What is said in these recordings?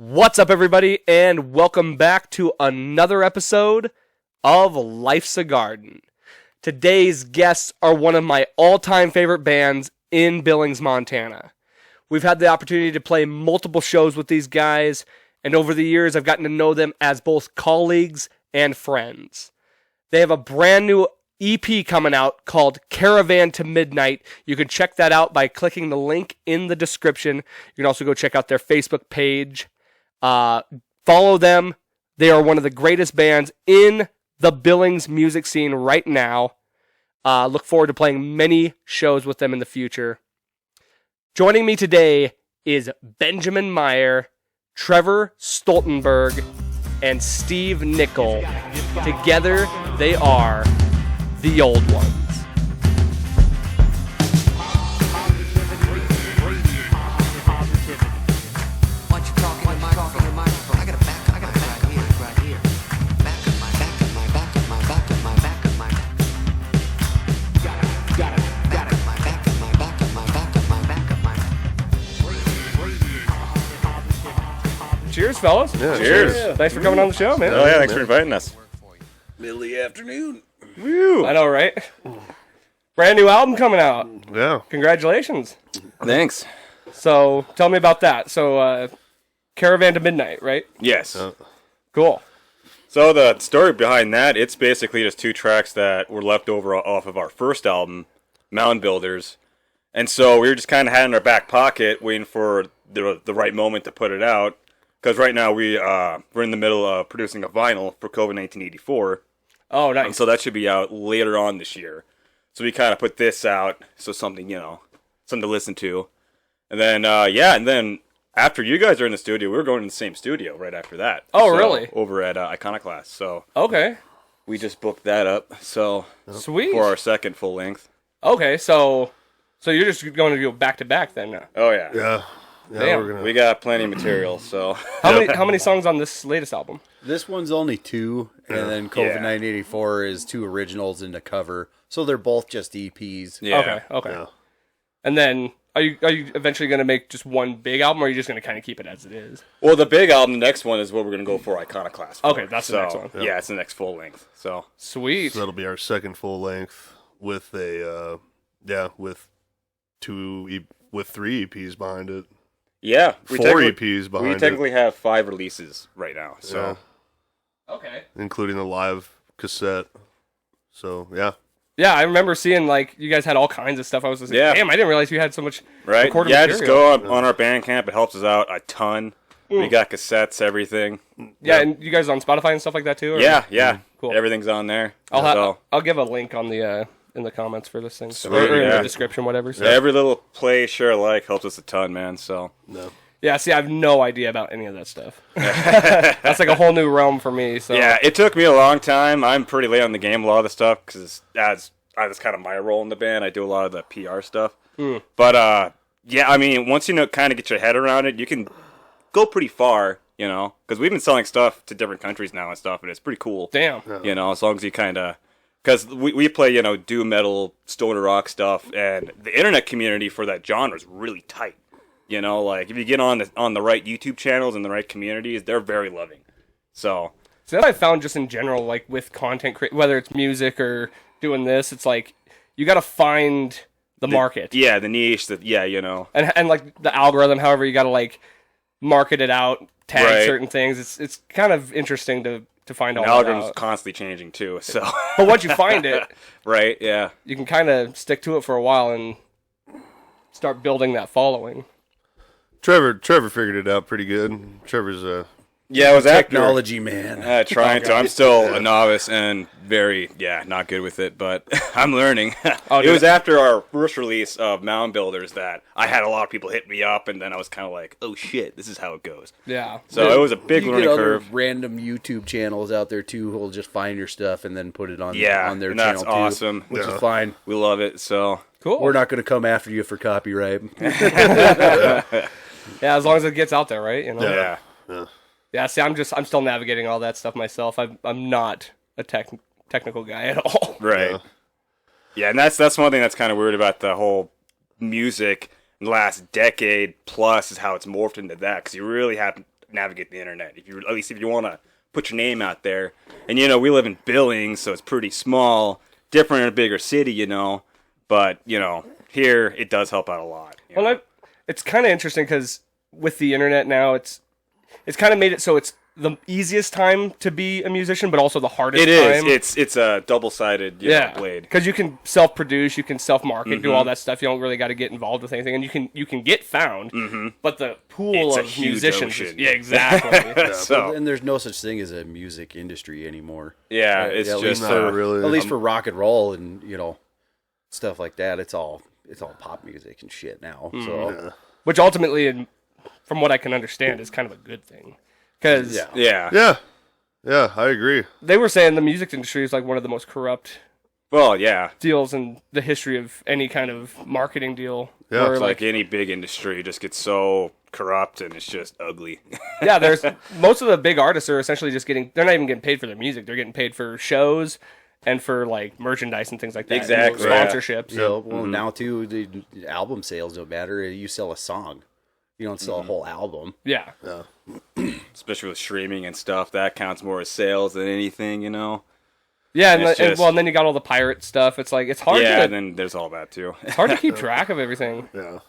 What's up, everybody, and welcome back to another episode of Life's a Garden. Today's guests are one of my all-time favorite bands in Billings, Montana. We've had the opportunity to play multiple shows with these guys, and over the years I've gotten to know them as both colleagues and friends. They have a brand new EP coming out called Caravan To Midnight. You can check that out by clicking the link in the description. You can also go check out their Facebook page. Follow them. They are one of the greatest bands in the Billings music scene right now. Look forward to playing many shows with them in the future. Joining me today is Benjamin Meyer, Trevor Stoltenberg, and Steve Nickel. Together, they are The Old Ones. Cheers, fellas. Yeah, cheers. Yeah. Thanks for coming on the show, man. Oh, yeah, thanks for inviting us. Middle of the afternoon. Woo! I know, right? Brand new album coming out. Yeah. Congratulations. Thanks. So, tell me about that. So, Caravan to Midnight, right? Yes. Cool. So the story behind that, it's basically just two tracks that were left over off of our first album, Mound Builders. And so we were just kind of had in our back pocket, waiting for the right moment to put it out. Because right now we're in the middle of producing a vinyl for COVID 1984. Oh, nice. And so that should be out later on this year. So we kind of put this out, so something, something to listen to. And then, and then after you guys are in the studio, we were going to the same studio right after that. Oh, So, really? Over at Iconoclast. So Okay. we just booked that up. So Sweet. for our second full length. Okay, so you're just going to go back to back then now. Oh yeah. Yeah, Damn. We got plenty of material. So How many songs on this latest album? This one's only two, and then COVID 1984 is two originals and a cover. So they're both just EPs. yeah. Okay. Yeah. And then are you eventually going to make just one big album, or are you just going to kind of keep it as it is? Well, the big album, the next one is what we're gonna go for Iconoclast. Okay, that's the next one. Yeah, it's the next full length. So Sweet. So that'll be our second full length with a with three EPs behind it. yeah, Four technically- EPs behind We technically have 5 releases right now. So Okay. it, including the live cassette. So yeah, Yeah, I remember seeing, like, you guys had all kinds of stuff. I was just like, Yeah. damn, I didn't realize you had so much right, recorded yeah, material. just go on our Bandcamp. It helps us out a ton. We got cassettes, everything. Yeah, and you guys on Spotify and stuff like that too? Or? Yeah, Cool. Everything's on there. I'll give a link on the in the comments for this thing, Sweet, or in yeah. the description, whatever. So. Every little play, share, like helps us a ton, man. So no. Yeah, see, I have no idea about any of that stuff. That's like a whole new realm for me. So yeah, it took me a long time. I'm pretty late on the game, a lot of the stuff, because that's kind of my role in the band. I do a lot of the PR stuff. But yeah, I mean, once you kind of get your head around it, you can go pretty far, because we've been selling stuff to different countries now and stuff, and it's pretty cool. damn. As long as you kind of, because we play, doom metal, stoner rock stuff, and the internet community for that genre is really tight. Like if you get on the right YouTube channels and the right communities, they're very loving. So So that I found just in general, like with content, whether it's music or doing this, it's like you got to find the market. yeah, the niche, and like the algorithm, however you got to like market it out, tag Right. certain things. It's kind of interesting to find all the that algorithm's out. constantly changing too. So But once you find it, right, yeah. you can kind of stick to it for a while and start building that following. Trevor figured it out pretty good. Trevor's Yeah, it was after Technology, man. trying to. I'm still a novice and very, not good with it, but I'm learning. Oh, It dude. Uh, was after our first release of Mound Builders that I had a lot of people hit me up, and then I was kind of like, oh shit, this is how it goes. Yeah. So it was a big you learning get other curve. random YouTube channels out there too who'll just find your stuff and then put it on Yeah, on their and channel that's too, awesome. which Yeah. is fine. We love it, so. Cool. We're not going to come after you for copyright. Yeah, as long as it gets out there, right? Yeah. Yeah. See, I'm still navigating all that stuff myself. I'm not a technical guy at all. Right. Yeah, and that's one thing that's kind of weird about the whole music in the last decade plus is how it's morphed into that, because you really have navigate the internet. At least if you want to put your name out there. And we live in Billings, so it's pretty small, different in a bigger city, But here it does help out a lot. Well, it's kind of interesting because with the internet now, it's kind of made it so it's the easiest time to be a musician, but also the hardest time. It is. It's a double-sided blade. Because you can self-produce, you can self-market, do all that stuff. You don't really got to get involved with anything, and you can get found. But the pool of musicians, exactly. So, and there's no such thing as a music industry anymore. Yeah, it's just really. At least for rock and roll and stuff like that. It's all pop music and shit now. So, which ultimately, from what I can understand, is kind of a good thing. Because yeah, I agree. they were saying the music industry is like one of the most corrupt well, yeah. deals in the history of any kind of marketing deal. Yeah, where, It's like any big industry just gets so corrupt and it's just ugly. yeah, there's most of the big artists are essentially just they're not even getting paid for their music. They're getting paid for shows and for like merchandise and things like that. Exactly. And sponsorships. well, now too, the album sales don't matter. You sell a song. You don't sell a whole album. Yeah. Especially with streaming and stuff, that counts more as sales than anything, Yeah, and, It's just- and then you got all the pirate stuff. It's like it's hard Yeah, to and then there's all that too. it's hard to keep track of everything. Yeah.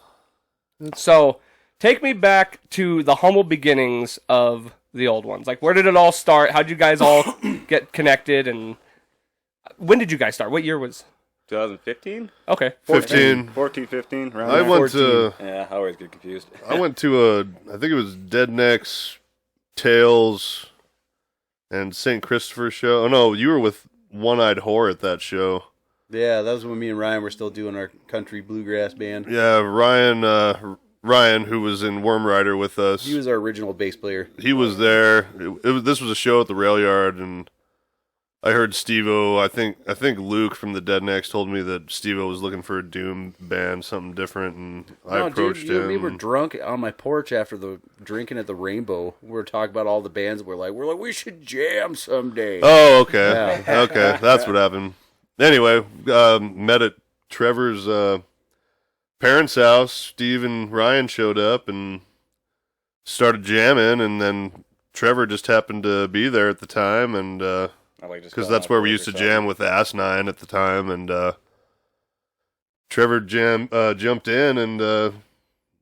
So, take me back to the humble beginnings of the old ones. Like, where did it all start? How did you guys all get connected? And when did you guys start? What year was? 2015? Okay, 15. 14, 15, around I there. went to Yeah, I always get confused. I think it was Dead Necks, Tales, and St. Christopher's show. Oh no, you were with One Eyed Whore at that show. Yeah, that was when me and Ryan were still doing our country bluegrass band. Yeah, Ryan, who was in Worm Rider with us. He was our original bass player. He was there. This was a show at the rail yard, and I heard Steve-O. I think Luke from the Dead Necks told me that Steve-O was looking for a doom band, something different, and I approached him. We were drunk on my porch after the drinking at the Rainbow. We were talking about all the bands. We're like, we should jam someday. Oh, okay, Yeah. okay, that's what happened. Anyway, met at Trevor's parents' house. Steve and Ryan showed up and started jamming, and then Trevor just happened to be there at the time, and because that's where we used to jam with Asinine at the time, and Trevor jumped in and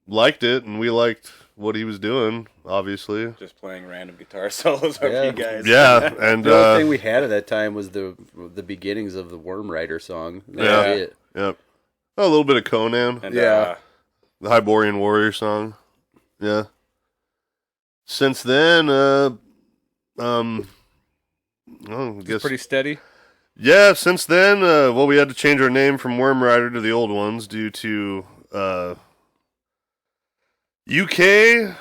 liked it, and we liked what he was doing, obviously. Just playing random guitar solos of you guys. Yeah, and The only thing we had at that time was the beginnings of the Worm Rider song. That was it. Yep. Oh, a little bit of Conan. And, Yeah. The Hyborian Warrior song. Yeah. Since then, I guess pretty steady. yeah. Since then, we had to change our name from Worm Rider to the old ones due to UK,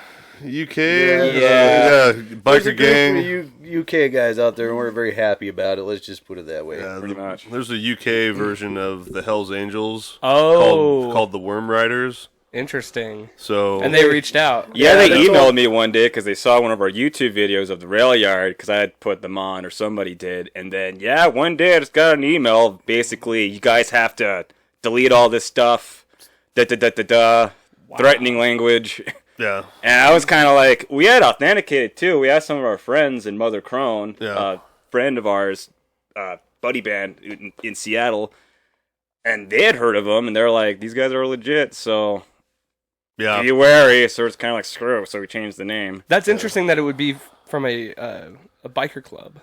Yeah. biker gang. UK guys out there, and we're very happy about it. Let's just put it that way. Yeah, Pretty much. There's a UK version of the Hell's Angels Oh, called the Worm Riders. interesting. So And they reached out. Yeah, they that's emailed all. me one day because they saw one of our YouTube videos of the rail yard because I had put them on or somebody did. And then, one day I just got an email. Basically, you guys have to delete all this stuff. Threatening language. yeah, And I was kind of like, we had authenticated too. We asked some of our friends in Mother Crone, Yeah. friend of ours, buddy band in Seattle. And they had heard of them, and they're like, these guys are legit, so yeah. be wary. So it's kind of like, screw it, so we changed the name. That's interesting that it would be from a biker club.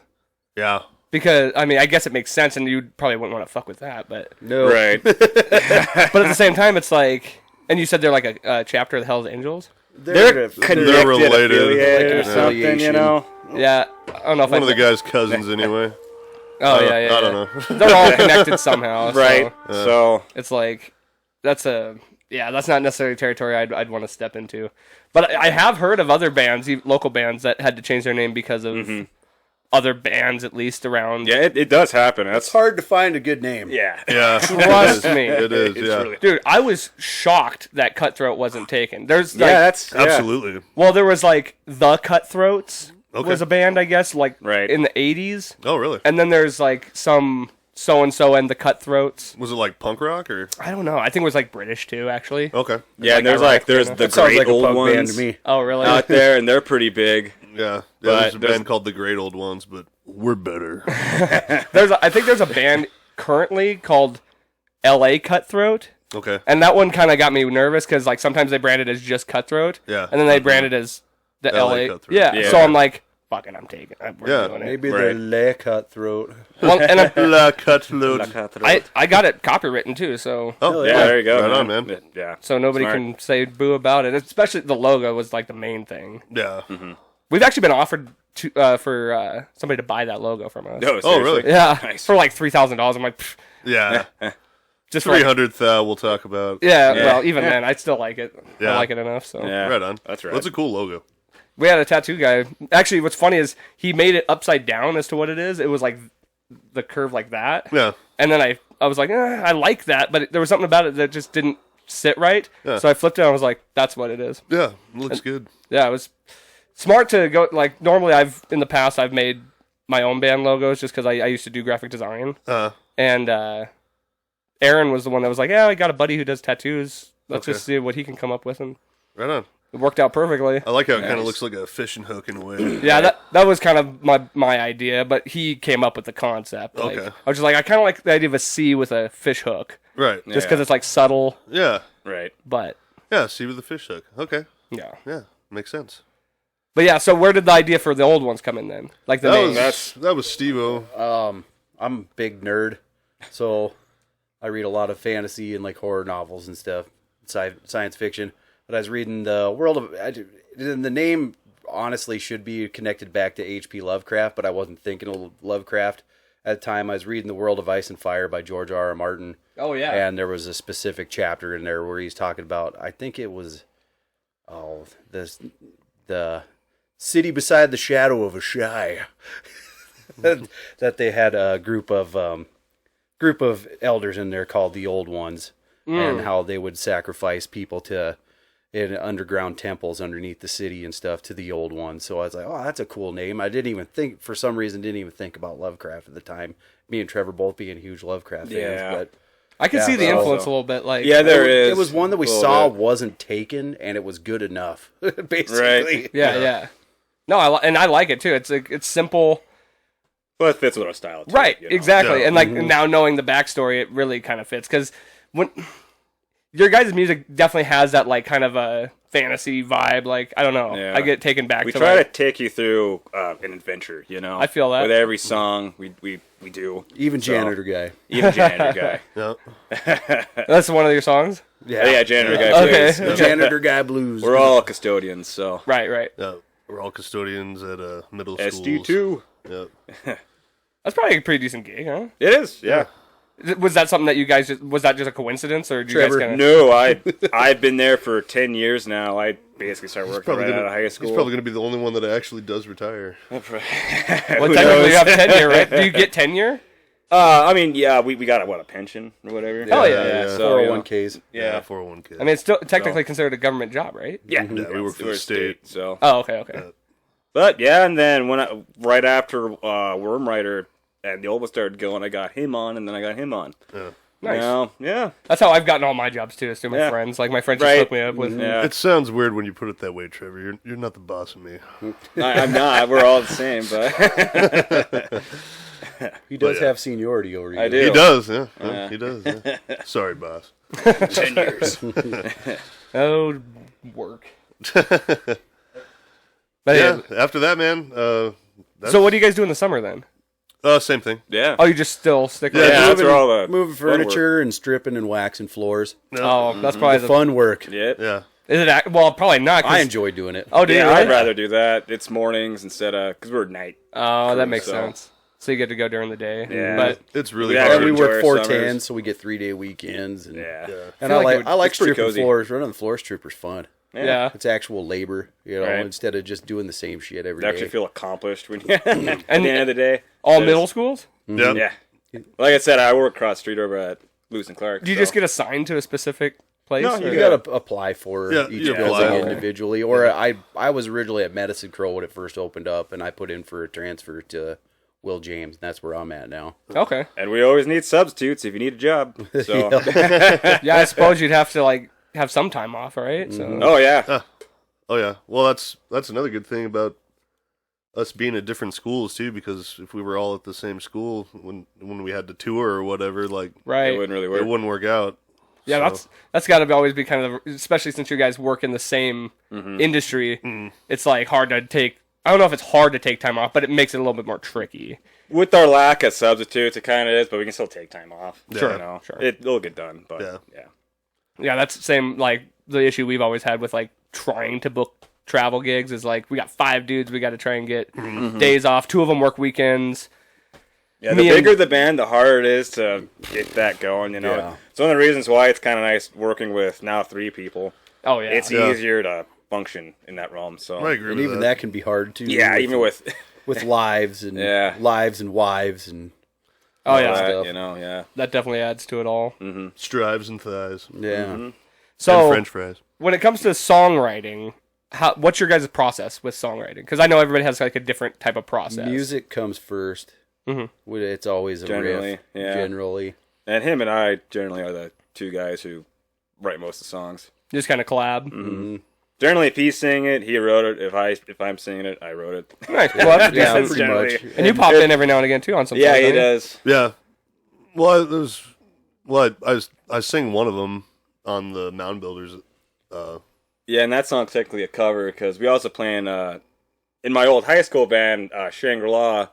Yeah. Because, I mean, I guess it makes sense, and you probably wouldn't want to fuck with that, but... No. Right. But at the same time, it's like... And you said they're like a chapter of the Hells Angels? They're connected, They're related. affiliated or Like an something, affiliation. Yeah, I don't know if One of the guy's cousins, anyway. Oh, I yeah. don't know. They're all connected somehow. Right. So So, it's like, that's not necessarily territory I'd want to step into. But I have heard of other bands, local bands, that had to change their name because of other bands, at least around. yeah, it does happen. It's That's hard to find a good name. yeah. Yeah. Trust me. It is, It's yeah. really- Dude, I was shocked that Cutthroat wasn't taken. There's like, Yeah, that's Absolutely. well, there was like the Cutthroats Okay. was a band, I guess, like Right. in the 80s. Oh, really? And then there's like some so and so and the Cutthroats. Was it like punk rock or? I don't know. I think it was like British too, actually. Okay. Yeah, and there's the That sounds great like a old punk band ones to me. Oh, really? out there, and they're pretty big. Yeah. But There's a there's- band called the Great Old Ones, but we're better. I think there's a band currently called L.A. Cutthroat. Okay. And that one kind of got me nervous because like sometimes they brand it as just Cutthroat. Yeah. And then they brand it as the LA LA. Cutthroat. Yeah. So I'm like, fuck it, I'm taking it. We're Yeah. doing it. Maybe Right. the Le Cutthroat. Well, and La Cutthroat. I got it copywritten too, so Oh, Yeah, there you go. Right on, man. Yeah. so nobody Smart. can say boo about it. Especially the logo was like the main thing. Yeah. We've actually been offered to for somebody to buy that logo from us. No, Oh, really? seriously? Yeah, Nice. for like $3,000. I'm like, pfft, Yeah. just for like, 300th we'll talk about. yeah, Yeah. well, even then, I still like it. Yeah. I like it enough. So Yeah. Right on. That's right. That's a cool logo. we had a tattoo guy. Actually, what's funny is he made it upside down as to what it is. It was like the curve like that. Yeah. And then I was like, I like that, but there was something about it that just didn't sit right. Yeah. So I flipped it and I was like, that's what it is. Yeah. Looks good. Yeah, it was smart to go, like, normally in the past, I've made my own band logos just because I used to do graphic design. And Aaron was the one that was like, yeah, I got a buddy who does tattoos. Let's Okay. just see what he can come up with. And Right on. it worked out perfectly. I like how it kind of Nice. looks like a fishing hook in a way. Yeah, that was kind of my idea, but he came up with the concept. Like, Okay. I was just like, I kind of like the idea of a C with a fish hook, Right. just because it's like subtle, Yeah. Right. but Yeah. See with the fish hook. Okay. yeah. Yeah. Makes sense. But yeah, so where did the idea for the old ones come in then? Like the name? That was Steve-O. I'm a big nerd, so I read a lot of fantasy and like horror novels and stuff, science fiction. But I was reading the name honestly should be connected back to H.P. Lovecraft, but I wasn't thinking of Lovecraft at the time. I was reading The World of Ice and Fire by George R.R. Martin. Oh yeah. And there was a specific chapter in there where he's talking about, I think it was, the city beside the shadow of a shy. that they had a group of elders in there called the Old Ones, and how they would sacrifice people in underground temples underneath the city and stuff to the Old Ones. So I was like, oh, that's a cool name. I for some reason didn't even think about Lovecraft at the time. Me and Trevor both being huge Lovecraft fans, Yeah. but I can see the so- influence a little bit. Like, Yeah, there is. it was one that we a little saw bit. wasn't taken, and it was good enough, basically. Right. yeah. No, I like it too. It's simple. Well, it fits with our style, too, Right, you know? exactly. Yeah. And like now knowing the backstory, it really kind of fits because when your guys' music definitely has that like kind of a fantasy vibe. Like I don't know, Yeah. I get taken back We to try like, to take you through an adventure, you know? I feel that. With every song we do. Even So- Janitor Guy. Even Janitor Guy. Yeah. that's one of your songs. Yeah, Janitor Guy Okay. plays. The Janitor Guy blues. We're all custodians, so. Right. Yeah. We're all custodians at middle schools. SD2. Yeah. That's probably a pretty decent gig, huh? It is, yeah. Was that something that you guys was that just a coincidence or did you Trevor, guys kind of No, I've been there for 10 years now. I basically started working right out of high school. He's probably going to be the only one that actually does retire. Well, Who technically knows? you have tenure, right? Do you get tenure? I mean, yeah, we got a pension or whatever. Oh, yeah. So, you know, 401ks. yeah. 401k. I mean, it's still technically considered a government job, right? Yeah, Yeah, we work for we're the state. So, Oh, okay. but yeah, and then right after Worm Rider and the old one started going, I got him on, and then I got him on. Yeah. Nice. Now, yeah, That's how I've gotten all my jobs too, is through my Yeah. friends. Like my friends just Right. hook me up with. yeah. It sounds weird when you put it that way, Trevor. You're not the boss of me. I'm not. We're all the same, but He does yeah. have seniority over you. I do. He does, yeah. He does. Yeah. Sorry, boss. 10 years. Oh, work. But Yeah. yeah. After that, man. So what do you guys do in the summer then? Same thing. Yeah. Oh, you just still stick with Yeah, it? that's where all the Moving fun work. furniture and stripping and waxing floors. Oh, that's probably the. Fun work. Yep. Yeah. Is it? Well, probably not. 'Cause- I enjoy doing it. Oh, do you? Yeah, Really? I'd rather do that. It's mornings instead of because we're at night. Oh, that makes so. sense. So you get to go during the day. Yeah. But It's really Yeah, hard. And we enjoy our work summers. 410, so we get 3-day weekends. And, Yeah. and I I feel like it like would- I like it's pretty stripping cozy. floors. Running the floor stripper's fun. yeah. It's actual labor, you know, Right. instead of just doing the same shit every You day. actually feel accomplished when you at the end of the day. All There's- middle schools? Yeah. Yeah. Like I said, I work across the street over at Lewis and Clark. Do you so- just get assigned to a specific place? No, or- You got to apply for Yeah, each you building apply. individually. Or I was originally at Medicine Crow when it first opened up, and I put in for a transfer to Will James. That's where I'm at now. Okay. And we always need substitutes if you need a job. So, Yeah, I suppose you'd have to like have some time off, right? So. oh yeah, Oh yeah. Well, that's another good thing about us being at different schools too, because if we were all at the same school when we had to tour or whatever, like it Right. wouldn't really work. it wouldn't work out. Yeah, So, that's got to always be kind of, especially since you guys work in the same industry. It's like hard to take. I don't know if it's hard to take time off, but it makes it a little bit more tricky. With our lack of substitutes, it kind of is, but we can still take time off. Sure, You know? sure. It'll get done, but Yeah. yeah. Yeah, that's the same like the issue we've always had with like trying to book travel gigs is like we got 5 dudes we got to try and get days off. 2 of them work weekends. Yeah, the Me and- bigger the band, the harder it is to get that going, you know. Yeah. It's one of the reasons why it's kind of nice working with now 3 people. Oh yeah, It's Yeah. easier to function in that realm, so. I agree And with even that. that can be hard too. Yeah, even with with lives and Yeah. lives and wives and oh all yeah, that. that, stuff. you know, yeah. that definitely adds to it all. Strives and thighs yeah. and So French fries. when it comes to songwriting, what's your guys' process with songwriting? Because I know everybody has like a different type of process. Music comes first. Mhm. It's always a Generally, riff. yeah. Generally, And him and I generally are the 2 guys who write most of the songs. Just kind of collab. Generally, if he's singing it, he wrote it. If I'm singing it, I wrote it. Nice. Well, that's yeah, decent. pretty generally. much. And you pop in every now and again too on some. Yeah, songs, he don't you? does. Yeah. Well, I sing one of them on the Mound Builders. Yeah, and that song's technically a cover because we also play in my old high school band, Shangri-La.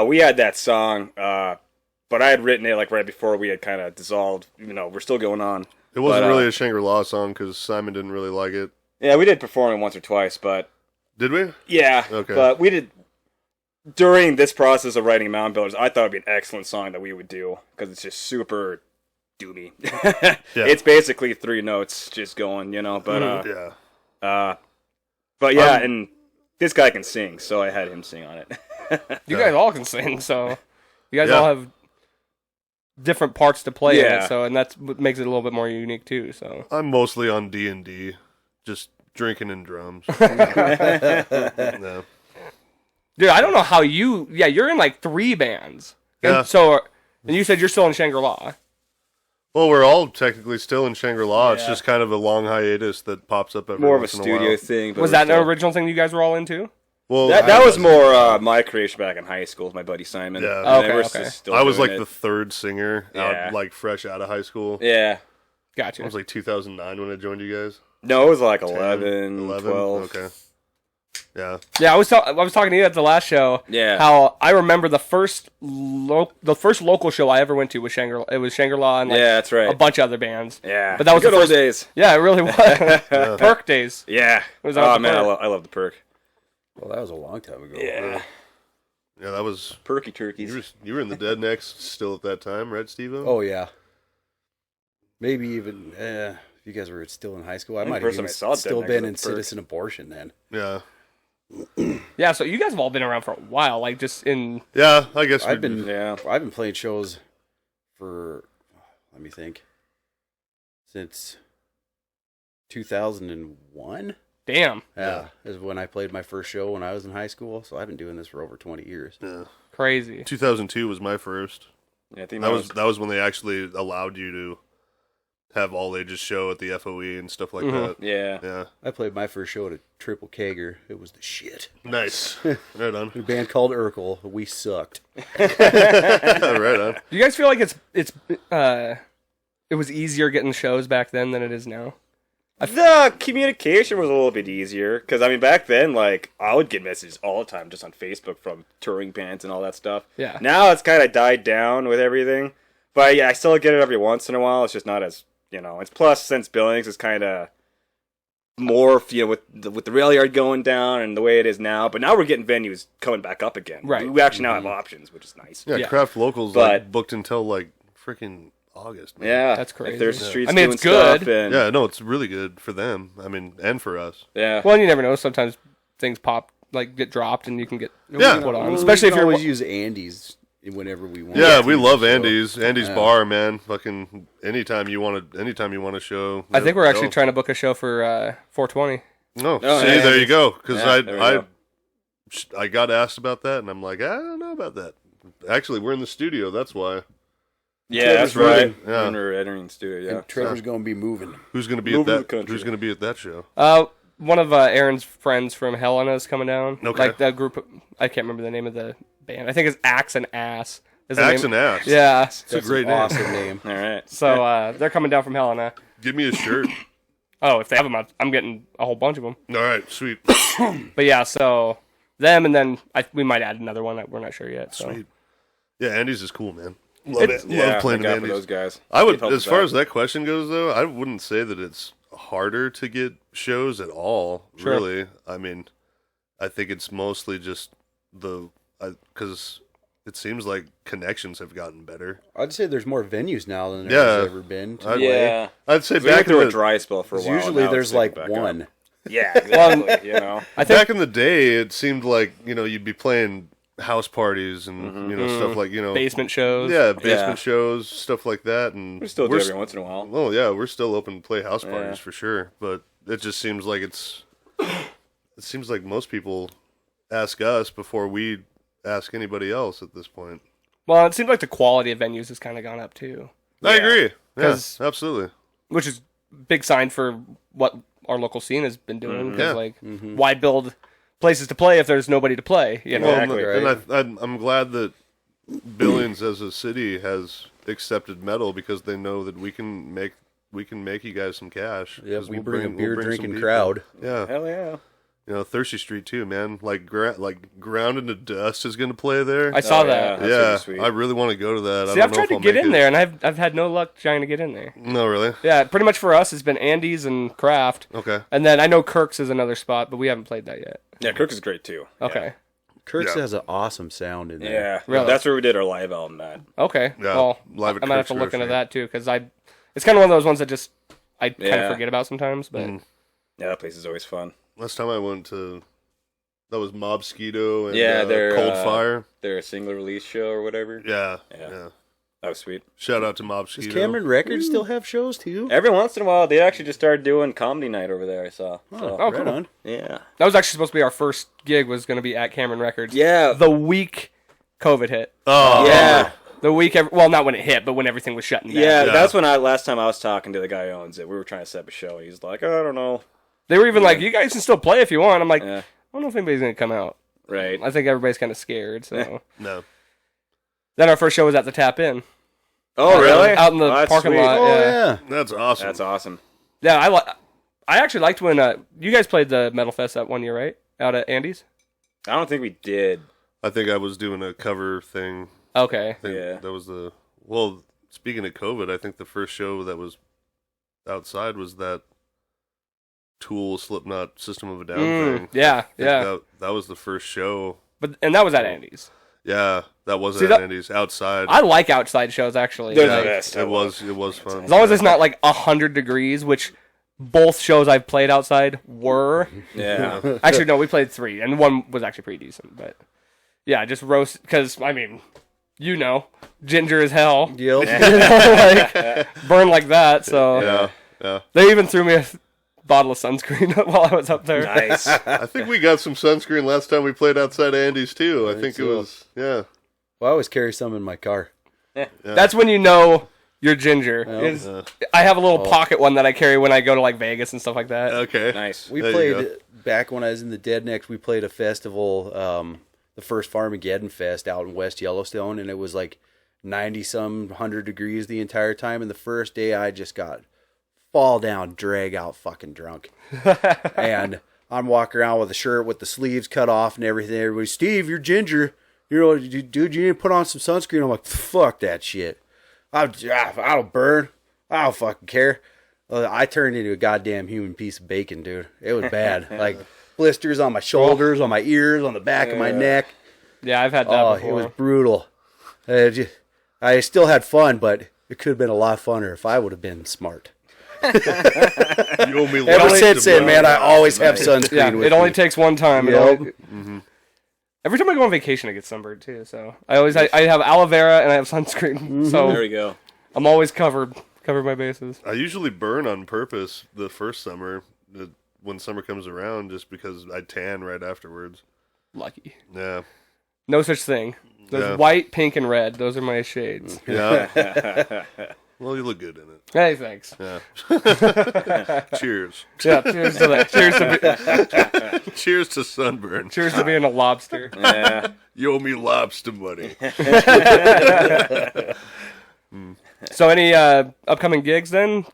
We had that song, but I had written it like right before we had kind of dissolved. You know, we're still going on. It wasn't But, really a Shangri-La song because Simon didn't really like it. Yeah, we did perform it once or twice, but Did we? yeah. Okay. But we did during this process of writing Mound Builders. I thought it'd be an excellent song that we would do because it's just super doomy. It's basically 3 notes just going, you know. But Yeah. but yeah, and this guy can sing, so I had him sing on it. You guys all can sing, so you guys Yeah. all have different parts to play in Yeah. it. So, and that's what makes it a little bit more unique too. So, I'm mostly on D&D, just drinking and drums. No. dude, I don't know how you. Yeah, you're in like 3 bands. And Yeah. so, and you said you're still in Shangri-La. Well, we're all technically still in Shangri-La. It's Yeah. just kind of a long hiatus that pops up every More of a once in studio while. thing. But Was we're that an still- original thing you guys were all into? Well, That was more my creation back in high school with my buddy Simon. Yeah. And then Okay, we're okay. just still I was doing like it. the 3rd singer, Yeah. out, like fresh out of high school. Yeah. Gotcha. It was like 2009 when I joined you guys. No, it was like 10, 11, 12. Okay. Yeah. Yeah, I was talking to you at the last show. Yeah. How I remember the first local show I ever went to was Shangri-La. It was Shangri-La and like Yeah, that's right. a bunch of other bands. Yeah. But that was good the old first- days. Yeah, it really was. Perk days. Yeah. was out Oh, the man, perk. I love the perk. well, that was a long time ago. Yeah. Yeah, that was... Perky turkeys. You were in the Dead Necks still at that time, right, Steve-O? Oh yeah. Maybe even if you guys were still in high school, I think might the have first time even I saw Dead still Necks been was in at Perk. citizen abortion then. Yeah. Yeah, so you guys have all been around for a while, like just in. Yeah, I guess I've been Yeah. playing shows for, let me think, since 2001. Damn, Yeah, is when I played my first show when I was in high school. So I've been doing this for over 20 years. Yeah. crazy. 2002 was my first. Yeah, I think That was when they actually allowed you to have all ages show at the FOE and stuff like that. Yeah. Yeah. I played my first show at a triple kegger. It was the shit. Nice. Right on. A band called Urkel. We sucked. Right on. Do you guys feel like it was easier getting shows back then than it is now? The communication was a little bit easier because I mean back then, like I would get messages all the time just on Facebook from touring bands and all that stuff. Yeah. Now it's kind of died down with everything, but yeah, I still get it every once in a while. It's just not as It's plus since Billings is kind of more with the rail yard going down and the way it is now. But now we're getting venues coming back up again. Right. We actually now have options, which is nice. Yeah, Yeah. Craft Locals But- like booked until like freaking August. Man. Yeah, That's crazy. Like, there's Yeah. streets I mean, doing it's good. stuff and Yeah, no, it's really good for them. I mean, and for us. yeah. Well, you never know. Sometimes things pop, like get dropped, and you can get Yeah. put on. Well, Especially we if can you're always use Andy's whenever we want. Yeah, to we do love the show. Andy's. Andy's Yeah. bar, man. Fucking anytime you want to show. I think we're actually go. trying to book a show for 420. No, Oh, see, yeah, there you Andy's. go. Because Yeah, there we I go. I got asked about that, and I'm like, I don't know about that. Actually, we're in the studio. That's why. Yeah, that's right. Yeah. When we're entering the studio, yeah. And Trevor's going to be moving. Who's going to be Moving at the that? country. Who's going to be at that show? One of Aaron's friends from Helena is coming down. Okay. Like the group. I can't remember the name of the band. I think it's Axe and Ass. Is the Axe name. and Ass. Yeah. It's a great name. Awesome name. All right. So they're coming down from Helena. Give me a shirt. Oh, if they have them, I'm getting a whole bunch of them. All right, sweet. But yeah, so them, and then we might add another one that we're not sure yet. So. Sweet. Yeah, Andy's is cool, man. Love it. Yeah, Love playing look in out for Andy's. those guys. I would, Keep helping as far out. as that question goes, though, I wouldn't say that it's harder to get shows at all. Sure. Really, I mean, I think it's mostly just because it seems like connections have gotten better. I'd say there's more venues now than there's ever been. To Yeah. I'd say So we went back in through a the dry spell for a while. usually now there's it's like picking back one. up. Yeah, exactly. You know. I think back in the day, it seemed like you'd be playing house parties and stuff like basement shows. yeah, basement Yeah. shows, stuff like that, and We still do every once in a while. Oh yeah, we're still open to play house Yeah. parties for sure, but it just seems like it seems like most people ask us before we ask anybody else at this point. Well, it seems like the quality of venues has kind of gone up too, I Yeah. agree. Yeah, 'Cause- absolutely. which is big sign for what our local scene has been doing. Because Yeah. why build places to play if there's nobody to play? You know. Exactly. And I'm glad that Billings as a city has accepted metal because they know that we can make you guys some cash. Yep, 'Cause we we'll bring a we'll beer bring some drinking people. crowd. Yeah, Hell yeah. Thirsty Street too, man. Like Ground into Dust is going to play there. I saw Oh, that. That's yeah, really sweet. I really want to go to that. See, I I've don't know tried if to I'll get make in it. there, and I've had no luck trying to get in there. No, really? Yeah, pretty much for us, it's been Andy's and Kraft, Okay. and then I know Kirk's is another spot, but we haven't played that yet. Yeah, Kirk is great too. Okay, Kirk's Yeah. has an awesome sound in Yeah. there. Yeah. Really? That's where we did our live album at. okay. Yeah, Well, live at I might have Kirk's to look into Grocery. that too, because it's kind of one of those ones that just I kind Yeah. of forget about sometimes. But Yeah, that place is always fun. Last time I went to, that was Mobsquito and Yeah, they're Cold Fire. Their single release show or whatever. Yeah, Yeah. yeah. That was sweet. Shout out to Does Mobsquito. Cameron Records still have shows too? Every once in a while, they actually just started doing comedy night over there. I saw. So, Oh, right cool. on. yeah. that was actually supposed to be our first gig. Was going to be at Cameron Records. Yeah. The week COVID hit. Oh, Yeah. The week, well, not when it hit, but when everything was shutting down. Yeah, Yeah. that's when last time I was talking to the guy who owns it. We were trying to set up a show. He's like, oh, I don't know. They were even like, "You guys can still play if you want." I'm like, Yeah. I don't know if anybody's going to come out. Right. I think everybody's kind of scared. So no. then our first show was at the Tap In. Oh, really? Out in the Oh, that's parking sweet. lot. Oh yeah. yeah. That's awesome. That's awesome. Yeah, I actually liked when you guys played the Metal Fest that one year, right? Out at Andy's. I don't think we did. I think I was doing a cover thing. Okay. I think Yeah. That was well, speaking of COVID, I think the first show that was outside was that Tool Slipknot System of a Down thing. Yeah, I think yeah. That was the first show. And that was at Andy's. Yeah, that wasn't See, at that- Andy's. Outside. I like outside shows actually. They're Like, the best. It was fun. as long as it's not like 100 degrees, which both shows I've played outside were. Yeah. Actually, no, we played 3, and one was actually pretty decent. But yeah, just roast because I mean, ginger as hell. Yep. Like burn like that. So Yeah. they even threw me a bottle of sunscreen while I was up there. Nice. I think we got some sunscreen last time we played outside Andy's too. I think it so. was yeah. Well, I always carry some in my car. That's when you know you're ginger. Is Yeah. I have a little pocket one that I carry when I go to like Vegas and stuff like that. Okay. Nice. We There you played back when I was in the Dead Necks. We played a festival, the first Farmageddon Fest out in West Yellowstone, and it was like 90-some 100 degrees the entire time. And the first day, I just got fall down, drag out, fucking drunk, and I'm walking around with a shirt with the sleeves cut off and everything. Everybody, Steve, you're ginger. Dude, you need to put on some sunscreen. I'm like, fuck that shit. I don't burn. I don't fucking care. I turned into a goddamn human piece of bacon, dude. It was bad. Like blisters on my shoulders, on my ears, on the back of my neck. Yeah, I've had that Oh, before. it was brutal. I still had fun, but it could have been a lot funner if I would have been smart. You owe me Ever lunch since then, tomorrow. man, I always have sunscreen yeah, with it only me. takes one time. Yep. Every time I go on vacation, I get sunburned too. So I have aloe vera and I have sunscreen. So There we go. I'm always covered my bases. I usually burn on purpose the first summer when summer comes around, just because I tan right afterwards. Lucky. Yeah. No such thing. There's Yeah. white, pink, and red. Those are my shades. Yeah. Well, you look good in it. Hey, thanks. Yeah. Cheers. Yeah, cheers to that. Cheers to sunburn. Cheers to being a lobster. Yeah. You owe me lobster money. So, any upcoming gigs then?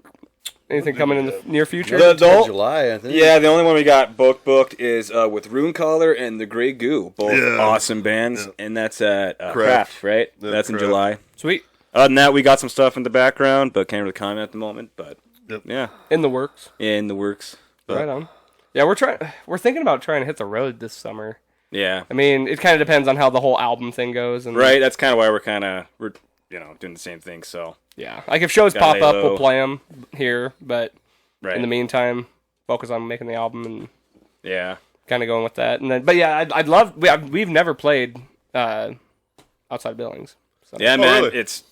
Anything coming in the near future? The July, I think. Yeah, the only one we got booked is with Rune Collar and the Grey Goo, both awesome bands, and that's at Craft, right? Yeah, that's in Craft. July. Sweet. Other than that, we got some stuff in the background, but can't really comment at the moment. But yeah, In the works. in the works. But, Right on. Yeah, we're thinking about trying to hit the road this summer. Yeah, I mean, it kind of depends on how the whole album thing goes. And right. That's kind of why we're doing the same thing. So yeah, like if shows Gotta pop lay up, low. we'll play them here. But right. in the meantime, focus on making the album and Yeah. kind of going with that. And then, but yeah, I'd love. We've never played outside Billings. So. Yeah, man. really? It's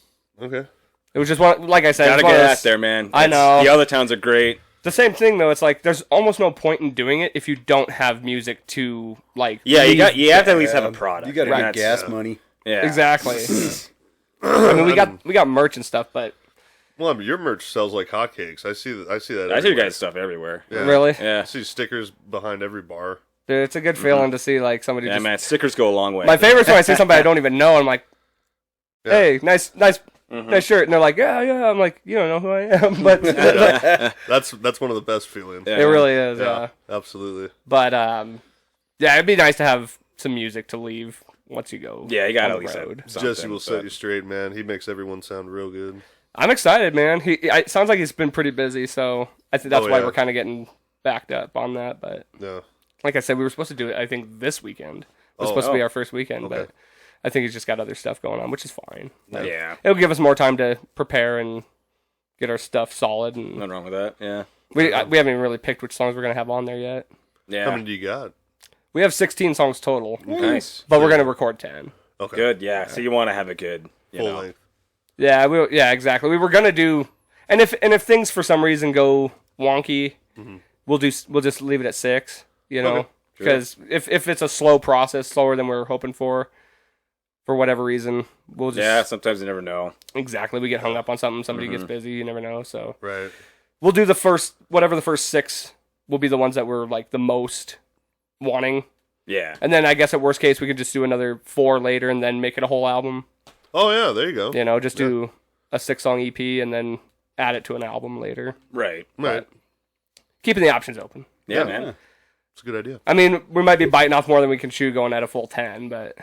Okay. It was just one. Like I said, gotta it was one get of out those- there, man. I know. The other towns are great. The same thing though. It's like there's almost no point in doing it if you don't have music to like. Yeah, leave- you have to at least have a product. You got to and get that's- gas money. Yeah. Exactly. I mean, we got merch and stuff, but Well, I mean, your merch sells like hotcakes. I see that. I see you everywhere. guys stuff everywhere. Yeah. really, I Yeah. see stickers behind every bar. dude, it's a good feeling to see like somebody. Yeah, just... man. Stickers go a long way. My favorite's when I see somebody I don't even know, and I'm like, Yeah. "Hey, nice shirt," and they're like, "Yeah, yeah." I'm like, "You don't know who I am," but That's one of the best feelings. Yeah. it really is. Yeah, absolutely. But yeah, it'd be nice to have some music to leave once you go. Yeah, you got on to the at least have road. something, Jesse will set but- you straight, man. He makes everyone sound real good. I'm excited, man. It sounds like he's been pretty busy, so I think that's Oh, why yeah. we're kind of getting backed up on that. But Yeah. like I said, we were supposed to do it. I think this weekend. It was Oh. supposed to be our first weekend, Okay. but I think he's just got other stuff going on, which is fine. Like, Yeah. it'll give us more time to prepare and get our stuff solid. And Nothing wrong with that. Yeah. we haven't even really picked which songs we're gonna have on there yet. Yeah. How many do you got? We have 16 songs total, Nice. but we're gonna record 10. Okay. Good. Yeah. So you want to have a good, Full length. Yeah, exactly. We were gonna do, and if things for some reason go wonky, we'll just leave it at 6. You know, Okay, sure. because if it's a slow process, slower than we were hoping for whatever reason, we'll just Yeah. Sometimes you never know. exactly. We get hung up on something, somebody gets busy, you never know. So Right. we'll do the first 6 will be the ones that we're like the most wanting, Yeah. and then I guess at worst case we could just do another 4 later and then make it a whole album. Oh yeah, there you go. You know, just do a 6-song EP and then add it to an album later. Right. Right. Keeping the options open. Yeah, Yeah. man. It's a good idea. I mean, we might be biting off more than we can chew going at a full 10, but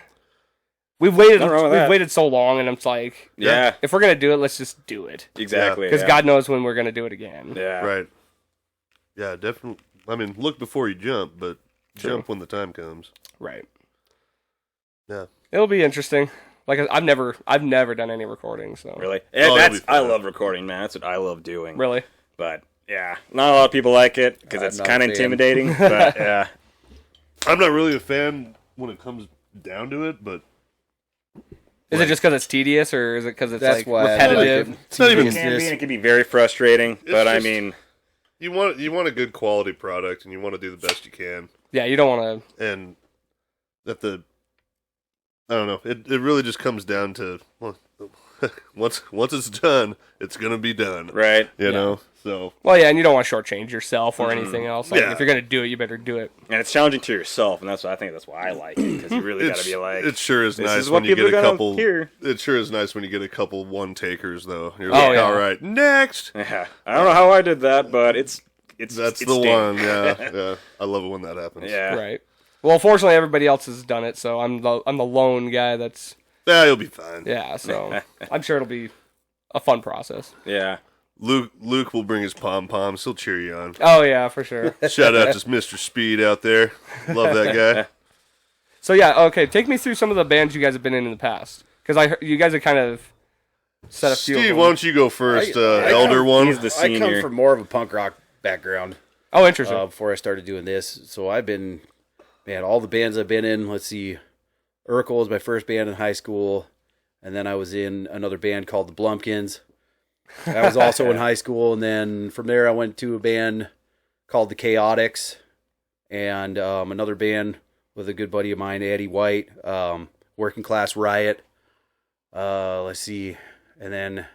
we've waited Nothing wrong with we've that. waited so long, and it's like, Yeah. if we're gonna do it, let's just do it, Exactly. because yeah. God knows when we're gonna do it again. Yeah. Right. Yeah, definitely. I mean, look before you jump, but True. jump when the time comes. Right. Yeah. It'll be interesting. Like I've never done any recording, so Really. Oh, And that'll be I fun. love recording, man. That's what I love doing. really. But yeah, not a lot of people like it because I'm it's not kind a of fan. intimidating. But yeah. I'm not really a fan when it comes down to it, but Is it just because it's tedious, or is it because it's That's like why I like repetitive? it. it's not even. It can be, and it can be very frustrating. But I just- mean, You want a good quality product, and you want to do the best you can, Yeah, you don't want to. and that the. I don't know. It really just comes down to well, once it's done, it's gonna be done. right? You know. So Well, yeah, and you don't want to shortchange yourself or anything else. Like, Yeah. if you're gonna do it, you better do it. And it's challenging to yourself, and I think that's why I like it because you really got to be like, it sure is this nice is what when you people get a are gonna couple. hear. It sure is nice when you get a couple one takers though. You're Oh, like, yeah. all right, next. yeah. I don't know how I did that, but it's That's it's the sting. one. Yeah, yeah. I love it when that happens. Yeah. Right. Well, fortunately, everybody else has done it, so I'm the lone guy that's Yeah, you'll be fine. yeah. So I'm sure it'll be a fun process. Yeah. Luke will bring his pom poms. He'll cheer you on. Oh yeah, for sure. Shout out to Mr. Speed out there. Love that guy. So yeah, okay. Take me through some of the bands you guys have been in the past, because you guys have kind of set a few. of Steve, them. why don't you go first? I Elder one. He's the I come senior. from more of a punk rock background Oh, interesting. before I started doing this. So I've been, man, all the bands I've been in. Let's see, Urkel was my first band in high school, and then I was in another band called the Blumpkins. I was also in high school, and then from there I went to a band called the Chaotix, and another band with a good buddy of mine, Eddie White. Working Class Riot. Let's see. And then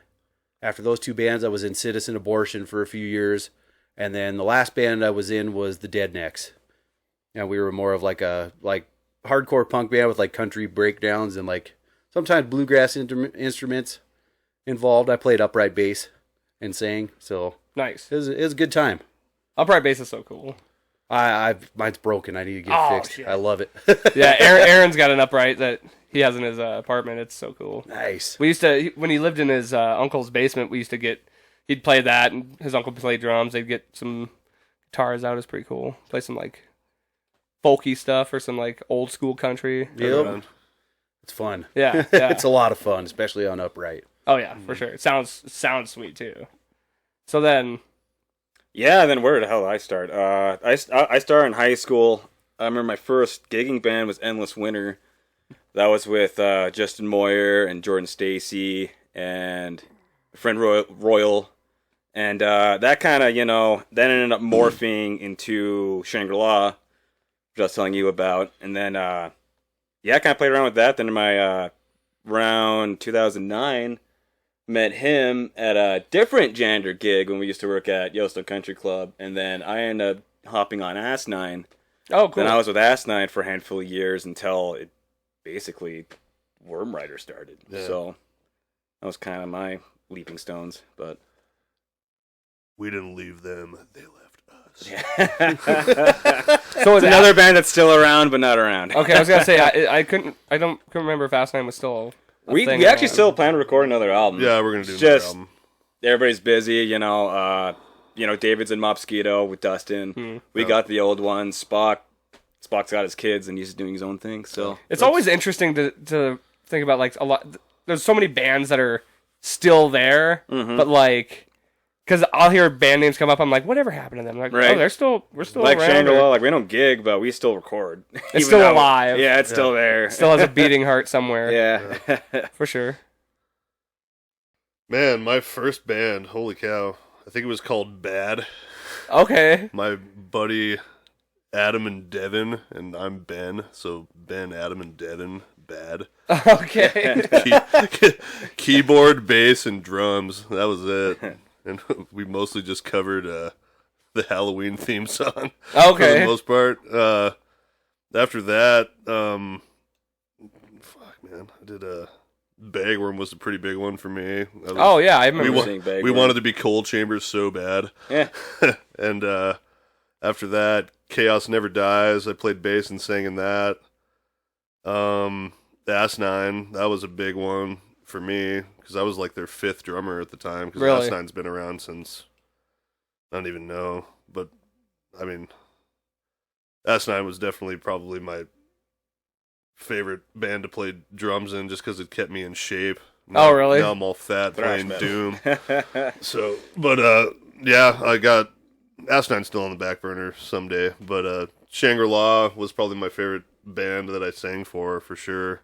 after those 2 bands, I was in Citizen Abortion for a few years. And then the last band I was in was the Deadnecks. And we were more of like a hardcore punk band with like country breakdowns and like sometimes bluegrass instruments involved. I played upright bass and sang, so Nice. it was a good time. Upright bass is so cool. Mine's broken. I need to get it fixed. shit. I love it. Yeah, Aaron's got an upright that he has in his apartment. It's so cool. Nice. We used to, when he lived in his uncle's basement, he'd play that, and his uncle played drums. They'd get some guitars out. It was pretty cool. Play some like folky stuff or some like old school country. Yep. It's fun. Yeah. It's a lot of fun, especially on upright. Oh yeah, for sure. It sounds sweet too. So then, Yeah, then where the hell did I start? I started in high school. I remember my first gigging band was Endless Winter. That was with Justin Moyer and Jordan Stacy and friend Royal. And that kind of, then ended up morphing into Shangri-La, which I was telling you about. And then, I kind of played around with that. Then in my around 2009, met him at a different gender gig when we used to work at Yellowstone Country Club. And then I ended up hopping on Asinine. oh cool. Then I was with Asinine for a handful of years until it basically Worm Rider started. Yeah. So that was kind of my leaping stones. But We didn't leave them; they left us. So it's another band that's still around but not around. Okay, I was gonna say I couldn't remember if Asinine was still. We actually still plan to record another album. Yeah, we're gonna do It's another just- album. Everybody's busy, David's in Mosquito with Dustin. We got the old one. Spock's got his kids and he's doing his own thing. So It's always interesting to think about like a lot. There's so many bands that are still there, but like, because I'll hear band names come up, I'm like, whatever happened to them? Like, Right. we're still like around. Shangri-La, or- like we don't gig, but we still record. It's Even still though- alive. Yeah, it's still there. Still has a beating heart somewhere. Yeah. For sure. Man, my first band, holy cow! I think it was called Bad. Okay. My buddy Adam and Devin, and I'm Ben. So Ben, Adam, and Devin, Bad. Okay. Keyboard, bass, and drums. That was it. And we mostly just covered the Halloween theme song. For Okay. the most part. After that, fuck man, I did Bagworm was a pretty big one for me. That was- Oh yeah, I we, remember. seeing we Bagworm. wanted to be Cold Chambers so bad. Yeah. And after that, Chaos Never Dies. I played bass and sang in that. Asinine, that was a big one for me because I was like their 5th drummer at the time. Because Really? Asinine's been around since I don't even know, but I mean, Asinine was definitely probably my favorite band to play drums in, just because it kept me in shape. Oh, really? Now I'm all fat Thrash playing metal. Doom. So, but yeah, I got Asinine's still on the back burner someday. But Shangri-La was probably my favorite band that I sang for sure,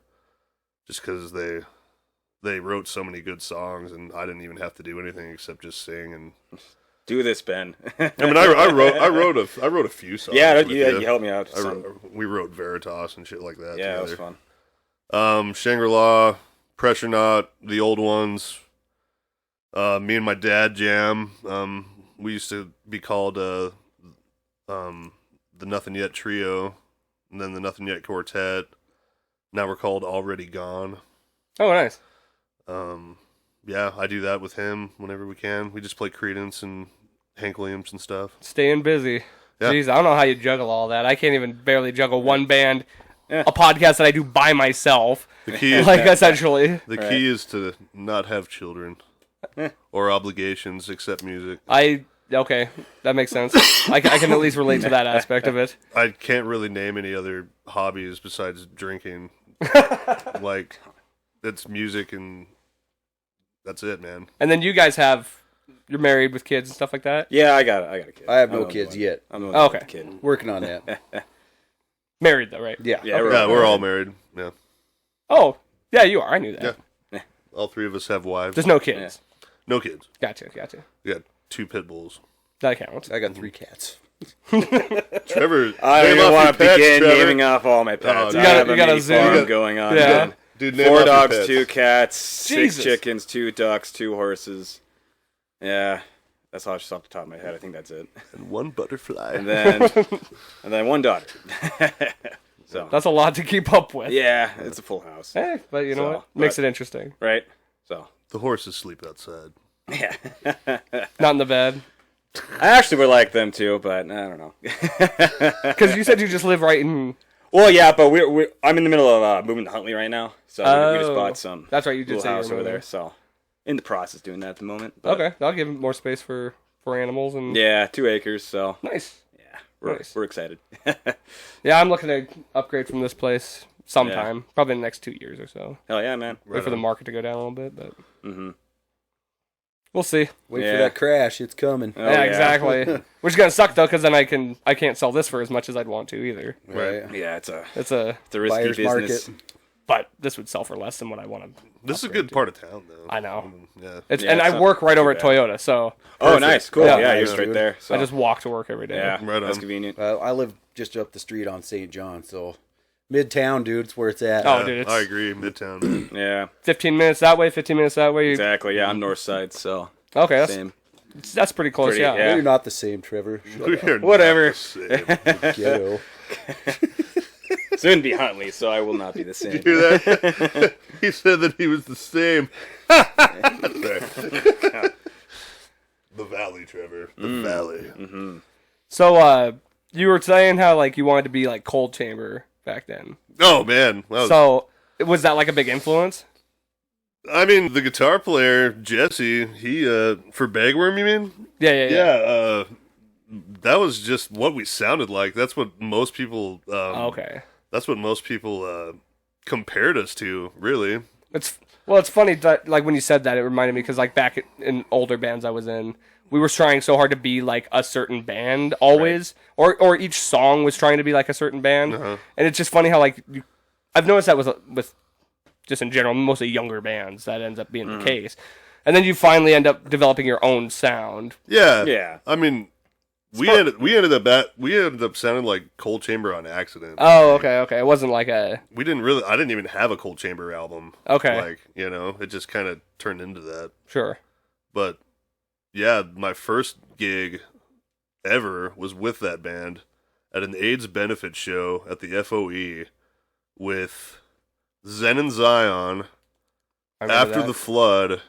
just because they wrote so many good songs, and I didn't even have to do anything except just sing. And Do this, Ben. I mean, I wrote a few songs. Yeah, with you helped me out. we wrote Veritas and shit like that. Yeah, that together. was fun. Shangri-La, Pressure Knot, the old ones. Me and my dad jam. We used to be called the Nothing Yet Trio, and then the Nothing Yet Quartet. Now we're called Already Gone. Oh, nice. Yeah, I do that with him whenever we can. We just play Creedence and Hank Williams and stuff. Staying busy. Yeah. Jeez, I don't know how you juggle all that. I can't even barely juggle one band, a podcast that I do by myself. The key is Like, essentially. the key is to not have children or obligations except music. Okay, that makes sense. I can at least relate to that aspect of it. I can't really name any other hobbies besides drinking. Like, it's music and that's it, man. And then you guys you're married with kids and stuff like that? Yeah, I got a kid. I have no I'm the kids one. yet. I'm the Oh, one okay. with the kid. Working on that. Married though, right? Yeah. Yeah, Yeah, we're all married. Yeah. Oh, yeah, you are. I knew that. Yeah. All 3 of us have wives. There's no kids. No kids. Gotcha. We got 2 pit bulls. That counts. I got 3 cats. Trevor, I don't name even off want your to pets, begin Trevor. naming off all my pets. You I gotta- have you a gotta mini zoom. farm going on. Yeah. man. Dude, name 4 off your dogs, pets. 2 cats, Jesus. 6 chickens, 2 ducks, 2 horses. Yeah, that's all just off the top of my head. I think that's it. And 1 butterfly. And then 1 daughter. So That's a lot to keep up with. yeah, it's a full house, Hey, but you know So, what? Makes but- it interesting. right? So The horses sleep outside. yeah, Not in the bed. I actually would like them too, but I don't know. Because you said you just live right in. Well, yeah, but I'm in the middle of moving to Huntley right now, so we just Oh, bought some. that's right, you did little say you were house over moving. there, so in the process doing that at the moment. But, Okay, that'll give him more space for animals and. Yeah, 2 acres, so Nice. yeah, we're Nice. excited. Yeah, I'm looking to upgrade from this place sometime, probably in the next 2 years or so. Hell yeah, man. Wait for the market to go down a little bit, but Mm-hmm. we'll see. Wait Yeah. for that crash. It's coming. Oh, yeah, exactly. Which is gonna suck though, because then I can't sell this for as much as I'd want to either. Right. Yeah, it's a It's risky Buyer's business. market. but this would sell for less than what I want to. This is a good part of town, though. I know. Yeah. It's Yeah, and it's I not work right too over at bad. Toyota, so Oh, nice, cool. Yeah. Yeah, you're Nice, straight dude. there. So I just walk to work every day. yeah, Right that's on. convenient. I live just up the street on St. John, so Midtown, dude, it's where it's at. Oh, dude, it's I agree. Midtown, man. Yeah, 15 minutes that way, 15 minutes that way. exactly. Yeah, I'm north side, so Okay, same. that's pretty close. Pretty- yeah. yeah. You're not the same, Trevor. We are not Whatever. the same. Ghetto. Soon to be Huntley, so I will not be the same. Hear that? He said that he was the same. The Valley, Trevor. The Valley. So, you were saying how like you wanted to be like cold chamber back then. Oh man. Well, So, was that like a big influence? I mean, the guitar player Jesse, he for Bagworm, you mean? Yeah. Yeah. That was just what we sounded like. That's what most people. Okay. That's what most people compared us to. Really. It's funny that like when you said that, it reminded me because like back in older bands I was in, we were trying so hard to be like a certain band always, or each song was trying to be like a certain band, and it's just funny how like I've noticed that with just in general mostly younger bands that ends up being the case, and then you finally end up developing your own sound. Yeah. Yeah. I mean, we ended up sounding like Cold Chamber on accident. Oh, okay. It wasn't like a I didn't even have a Cold Chamber album. Okay. Like, it just kind of turned into that. sure. But yeah, my first gig ever was with that band at an AIDS benefit show at the FOE with Zen and Zion, I remember After that. the Flood,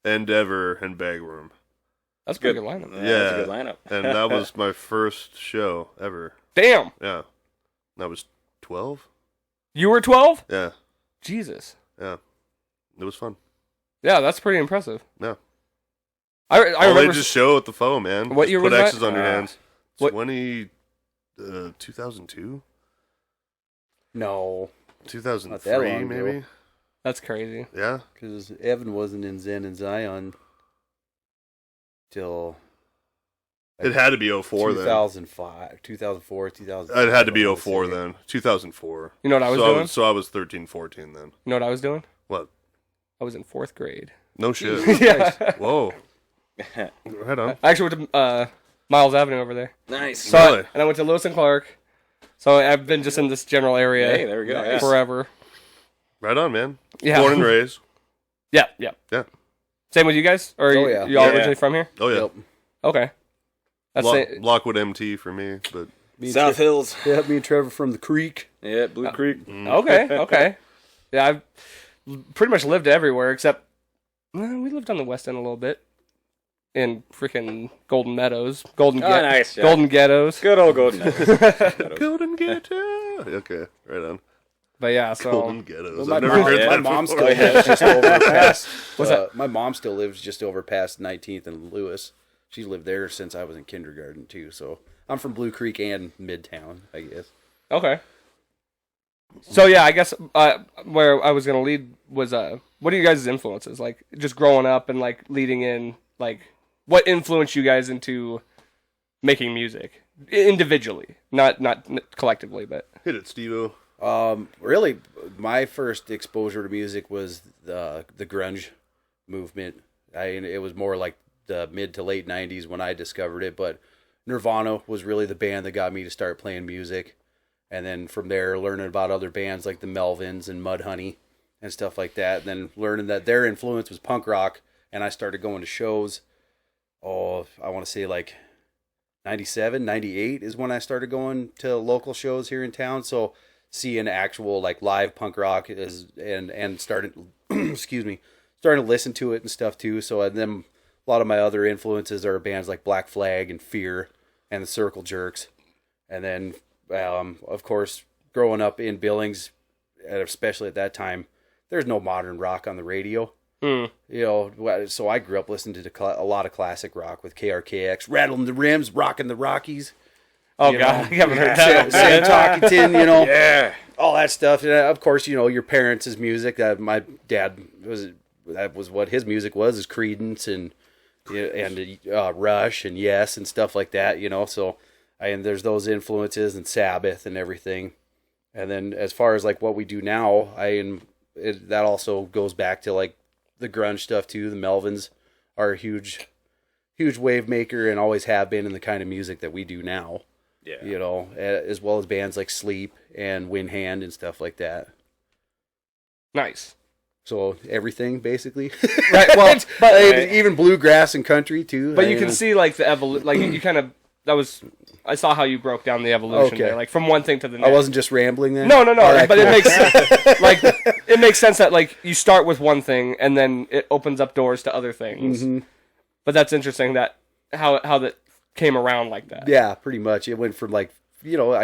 Endeavor, and Bagworm. That's a pretty good lineup. Yeah, that's a good lineup. And that was my first show ever. Damn, Yeah. That was 12? you were 12? Yeah. Jesus. Yeah. It was fun. Yeah, that's pretty impressive. Yeah. I All remember. they just show at the phone, man. What Just year put was that? X's on your hands. What- 2002? No, 2003, long ago. maybe? That's crazy. Yeah. because Evan wasn't in Zen and Zion till It had to be 04 then. 2005, 2004, 2000. It had to be 04 then. 2004. You know what I was so doing? So I was 13, 14 then. You know what I was doing? What? I was in 4th grade. No shit. Yeah. Whoa. Right on. I actually went to Miles Avenue over there. Nice. So Really? and I went to Lewis and Clark. So I've been just in this general area Hey, there we go. Yeah. forever. Right on, man. Yeah. Born and raised. Yeah. Yeah. Same with you guys? Or Oh, you, yeah. you all Yeah. originally from here? Oh, yeah. Yep. Okay. That's it. Lockwood MT for me, but Me and South Tre- Hills. Yeah, me and Trevor from the creek. Yeah, Blue Creek. Okay. Yeah, I've pretty much lived everywhere except we lived on the west end a little bit. In freaking Golden Meadows. Nice. Yeah. Golden Ghettos. Good old Golden. Meadows. Golden Ghetto. Okay, right on. But yeah, so Golden Ghettos. My I've never mom, heard yeah. that my mom before. still lives just over past. What's that? My mom still lives just over past 19th and Lewis. She's lived there since I was in kindergarten too. So I'm from Blue Creek and Midtown, I guess. Okay. So yeah, I guess where I was gonna lead was what are you guys' influences? Like just growing up and like leading in, like what influenced you guys into making music individually, not collectively, but Hit it, Steve-O. Really, my first exposure to music was the grunge movement. It was more like the mid to late 90s when I discovered it, but Nirvana was really the band that got me to start playing music. And then from there, learning about other bands like the Melvins and Mudhoney and stuff like that. And then learning that their influence was punk rock. And I started going to shows. Oh, I want to say like 97, 98 is when I started going to local shows here in town. So seeing actual like live punk rock and started, excuse me, starting to listen to it and stuff too. So and then a lot of my other influences are bands like Black Flag and Fear and the Circle Jerks. And then, of course, growing up in Billings, especially at that time, there's no modern rock on the radio. You know, so I grew up listening to a lot of classic rock with KRKX, rattling the rims, rocking the Rockies. Oh, You God, know, I haven't heard that. Sam Talkington, you know, Yeah. all that stuff. And of course, you know, your parents' music. My dad was what his music was, is Creedence and Rush and Yes and stuff like that. You know, so and there's those influences and Sabbath and everything. And then as far as like what we do now, that also goes back to like the grunge stuff too. The Melvins are a huge wave maker and always have been in the kind of music that we do now. Yeah. You know, as well as bands like Sleep and Wind Hand and stuff like that. Nice. So everything basically, Right. Well, but even bluegrass and country too. But you can see like the like you kind of I saw how you broke down the evolution Okay. there, like from one thing to the next. I wasn't just rambling then. No, All right, but cool. it makes like it makes sense that like you start with one thing and then it opens up doors to other things. Mhm. But that's interesting that how that came around like that. Yeah, pretty much. It went from like, you know,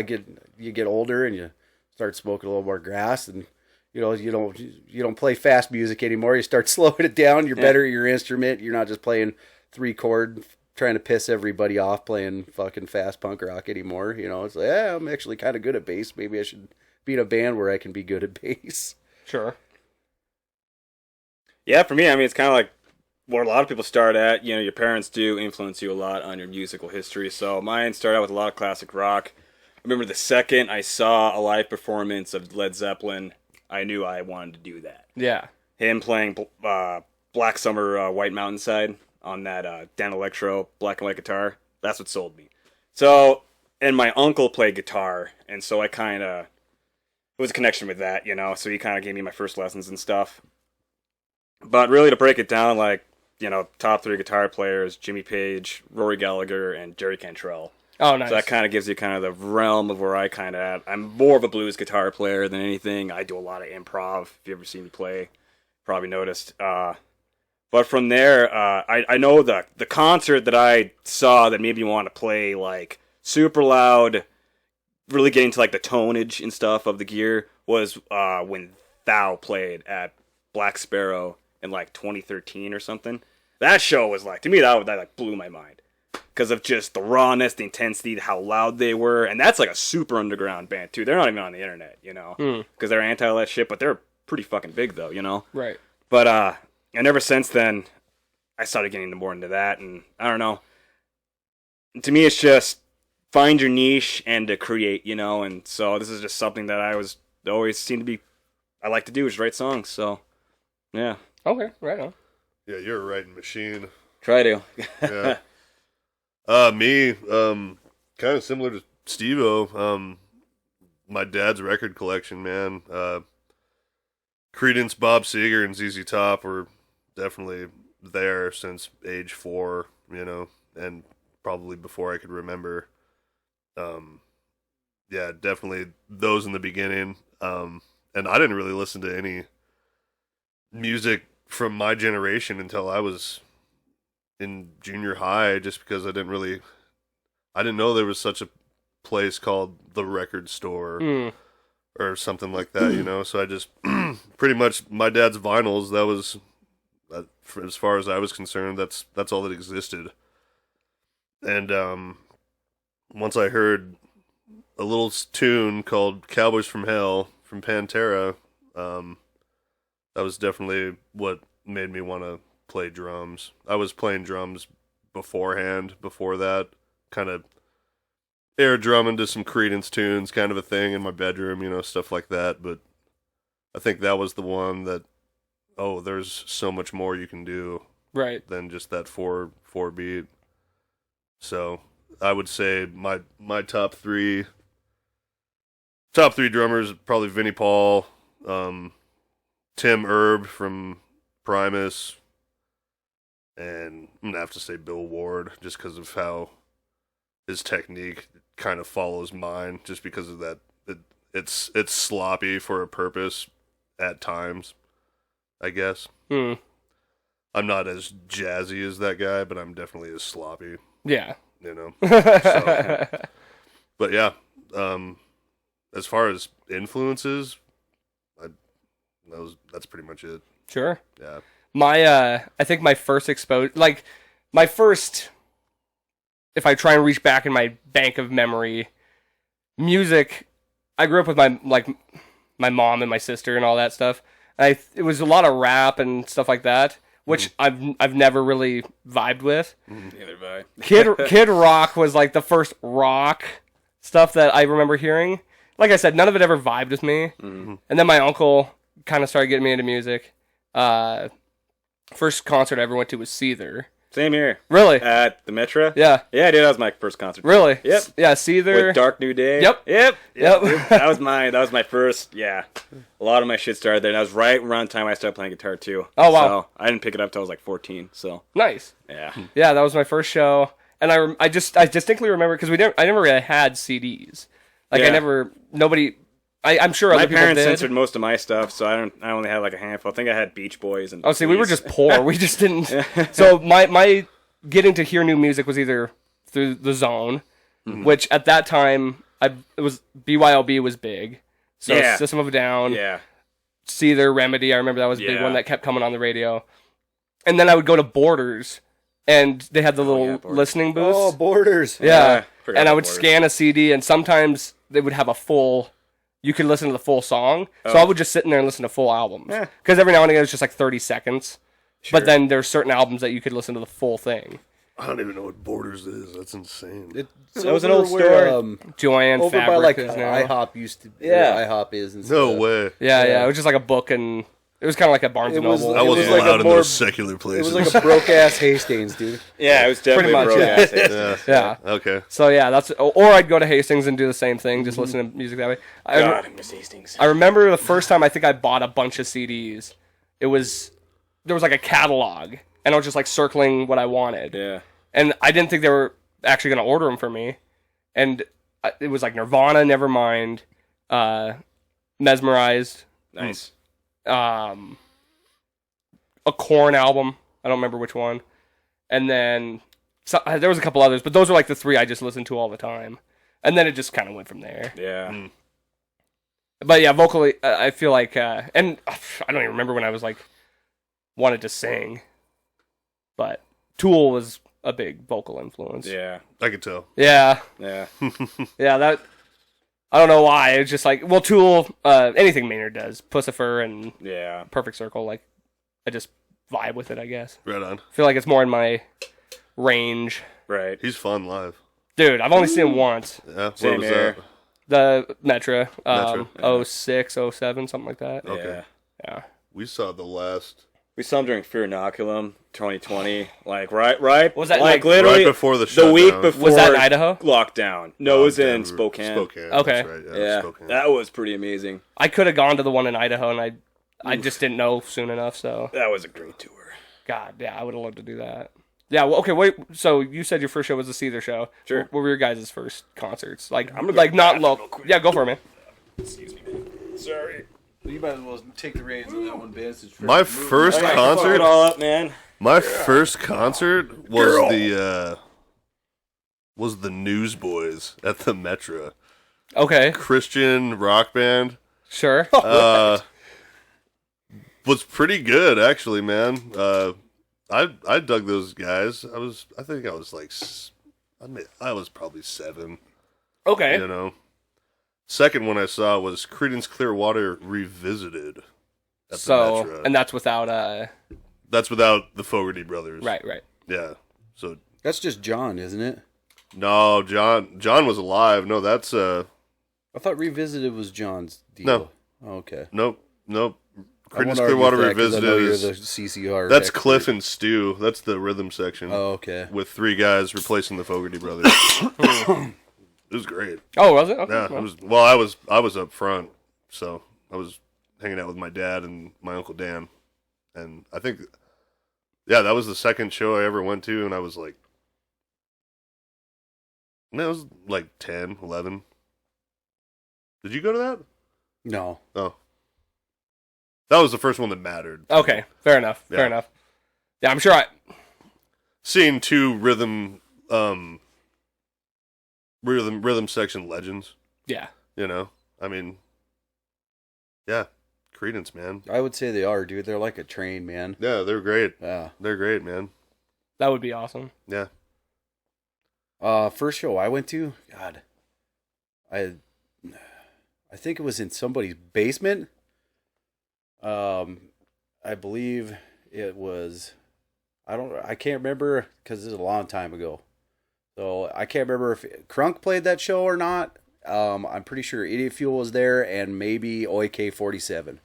you get older and you start smoking a little more grass, and you know, you don't play fast music anymore. You start slowing it down. You're better at your instrument. You're not just playing 3-chord trying to piss everybody off playing fucking fast punk rock anymore. You know, it's like, yeah, I'm actually kind of good at bass. Maybe I should be in a band where I can be good at bass. Sure. Yeah, for me, I mean, it's kind of like what a lot of people start at. You know, your parents do influence you a lot on your musical history. So mine started out with a lot of classic rock. I remember the second I saw a live performance of Led Zeppelin, I knew I wanted to do that. Yeah. Him playing Black Summer White Mountainside on that Dan Electro black and white guitar, that's what sold me. So, and my uncle played guitar, and so I kind of, it was a connection with that, you know, so he kind of gave me my first lessons and stuff. But really, to break it down, like, you know, top 3 guitar players, Jimmy Page, Rory Gallagher, and Jerry Cantrell. Oh, nice. So that kind of gives you kind of the realm of where I kind of at. I'm more of a blues guitar player than anything. I do a lot of improv. If you ever seen me play, probably noticed. But from there, I know the concert that I saw that made me want to play like super loud, really getting to like the tonage and stuff of the gear was when Thou played at Black Sparrow in like 2013 or something. That show was like, to me, that like blew my mind. Because of just the rawness, the intensity, how loud they were. And that's like a super underground band, too. They're not even on the internet, you know? Because they're anti all that shit, but they're pretty fucking big, though, you know? Right. But, and ever since then, I started getting more into that. And I don't know. To me, it's just find your niche and to create, you know? And so this is just something that I always seem to be, I like to do, is write songs. So, yeah. Okay, right on. Yeah, you're a writing machine. Try to. Yeah. Me, kind of similar to Steve-O. My dad's record collection, man. Creedence, Bob Seger, and ZZ Top were definitely there since age 4, you know, and probably before I could remember. Yeah, definitely those in the beginning. And I didn't really listen to any music from my generation until I was in junior high, just because I didn't know there was such a place called the record store or something like that, you know. So I just pretty much my dad's vinyls, that was as far as I was concerned, that's all that existed. And once I heard a little tune called Cowboys from Hell from Pantera, that was definitely what made me want to play drums. I was playing drums before that, kind of air drumming to some Creedence tunes, kind of a thing in my bedroom, you know, stuff like that. But I think that was the one that, there's so much more you can do Right. than just that four beat. So I would say my top three drummers, probably Vinnie Paul, Tim Erb from Primus, and I'm gonna have to say Bill Ward, just because of how his technique kind of follows mine, just because of that. It's sloppy for a purpose at times, I guess. Hmm. I'm not as jazzy as that guy, but I'm definitely as sloppy, Yeah. you know. So, but yeah, as far as influences, that's pretty much it. Sure. Yeah. I think my first if I try and reach back in my bank of memory, music, I grew up with my mom and my sister and all that stuff. It was a lot of rap and stuff like that, which I've never really vibed with. Neither have I. Kid Rock was like the first rock stuff that I remember hearing. Like I said, none of it ever vibed with me. And then my uncle kind of started getting me into music. First concert I ever went to was Seether. Same here. Really? At the Metro? Yeah. Yeah, dude, that was my first concert. Really? Yep. Yeah, Seether. With Dark New Day. Yep. Yep. Yep. That was my first, yeah. A lot of my shit started there. And that was right around the time I started playing guitar, too. Oh, wow. So I didn't pick it up until I was like 14, so. Nice. Yeah. Yeah, that was my first show. And I distinctly remember, because I never really had CDs. Like, Yeah. I'm sure My other people parents did. censored most of my stuff, so I only had like a handful. I think I had Beach Boys and. Oh, see, we were Police. just poor. We just didn't. So my getting to hear new music was either through the Zone, which at that time BYOB was big. So Yeah. System of a Down, Yeah. Seether, Remedy. I remember that was a big Yeah. one that kept coming on the radio. And then I would go to Borders, and they had the little yeah, Borders. listening booths. Oh, Borders. Yeah, forgot and I about would Borders. scan a CD, and sometimes they would have you could listen to the full song. So I would just sit in there and listen to full albums. Yeah. Because every now and again it was just like 30 seconds. Sure. But then there's certain albums that you could listen to the full thing. I don't even know what Borders is. That's insane. It's That was an over old where, store. Joanne over by Fabric like is now. IHOP used to. Yeah. where IHOP is and No stuff. way. Yeah, it was just like a book, and it was kind of like a Barnes and It was- Noble. I It wasn't was like allowed a in more- those secular It places. was like a broke ass Hastings, dude. Yeah, it was definitely much, broke yeah. ass. yeah. Yeah. Okay. So yeah, or I'd go to Hastings and do the same thing, just listen to music that way. God, I miss Hastings. I remember the first time I think I bought a bunch of CDs. There was like a catalog, and I was just like circling what I wanted. Yeah. And I didn't think they were actually going to order them for me. And it was like Nirvana, Nevermind, Mesmerized, Nice. a Korn album. I don't remember which one. And then there was a couple others, but those were like the three I just listened to all the time. And then it just kind of went from there. Yeah. But yeah, vocally, I feel like, and I don't even remember when I was like wanted to sing. But Tool was a big vocal influence. Yeah. I could tell. Yeah. Yeah. Yeah, that I don't know why. It's just like, well, Tool, anything Maynard does, Pussifer and Yeah. Perfect Circle, like I just vibe with it, I guess. Right on. I feel like it's more in my range. Right. He's fun live. Dude, I've only seen him once. Yeah. What Same was here. that? The Metra, Metro. 06, 07, something like that. Okay. Yeah. Yeah. We saw the last We saw him during Fear Inoculum 2020. Like right. Was that like like- literally right before the the week shutdown. before Was that in Idaho? lockdown? No, it was in Denver. Spokane. Spokane. Okay. That's right. Yeah, Spokane. that was pretty amazing. I could have gone to the one in Idaho, and I just didn't know soon enough, so. That was a great tour. God, yeah, I would have loved to do that. Yeah, well, okay, wait. So you said your first show was the Seether show. Sure. What were your guys' first concerts? Like, I'm gonna like go not bathroom local. real quick. Yeah, go for it, man. Excuse me, man. Sorry. You might as well take the reins on that one, Ben. since My first movie. first Fuck concert. it all up, man. My first concert was the Newsboys at the Metro. Okay, Christian rock band. sure. Was pretty good actually, man. I dug those guys. I think I was like I was probably 7, Okay. you know. Second one I saw was Creedence Clearwater Revisited at the So, Metro. and that's without That's without the Fogerty brothers. right. Yeah. So That's just John, isn't it? no, John was alive. No, that's I thought Revisited was John's deal. No. Oh, okay. nope. Creedence I won't argue Clearwater with that 'cause I know Revisited you're is the CCR. that's expert. Cliff and Stu. That's the rhythm section. Oh, okay. With 3 guys replacing the Fogerty brothers. It was great. Oh, was it? Okay. Yeah, it was. Well, I was up front, so I was hanging out with my dad and my uncle Dan, and I think, yeah, that was the second show I ever went to, and I was like, no, it was like 10, 11. Did you go to that? No. Oh, that was the first one that mattered. Okay, fair enough. Fair Yeah. enough. Yeah, I'm sure Seeing 2 rhythm section legends. Yeah. You know, I mean, yeah, Creedence, man. I would say they are, dude. They're like a train, man. Yeah, they're great. Yeah. They're great, man. That would be awesome. Yeah. First show I went to, God, I think it was in somebody's basement. I believe it was. I can't remember because it's a long time ago. So I can't remember if Crunk played that show or not. I'm pretty sure Idiot Fuel was there and maybe OAK-47.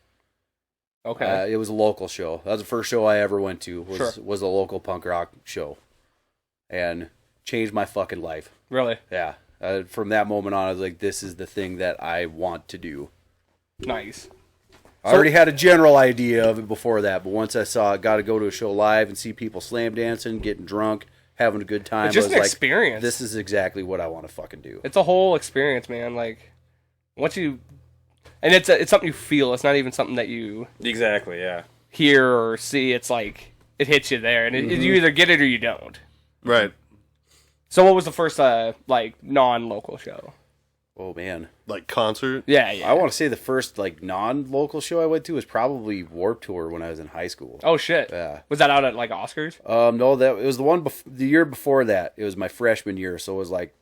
Okay. It was a local show. That was the first show I ever went to. Sure. Was a local punk rock show, and changed my fucking life. Really? Yeah. From that moment on, I was like, this is the thing that I want to do. Nice. I already had a general idea of it before that, but once I got to go to a show live and see people slam dancing, getting drunk, having a good time, It's just I was an like, experience. this is exactly what I want to fucking do. It's a whole experience, man. Like, once you, and it's something you feel. It's not even something that you Exactly, yeah. hear or see. It's like it hits you there, and you either get it or you don't. Right. So, what was the first like non-local show? Oh, man. Like concert. Yeah, yeah. I want to say the first like non-local show I went to was probably Warped Tour when I was in high school. Oh shit. Yeah. Was that out at like Oscars? No, that it was the one the year before that. It was my freshman year, so it was like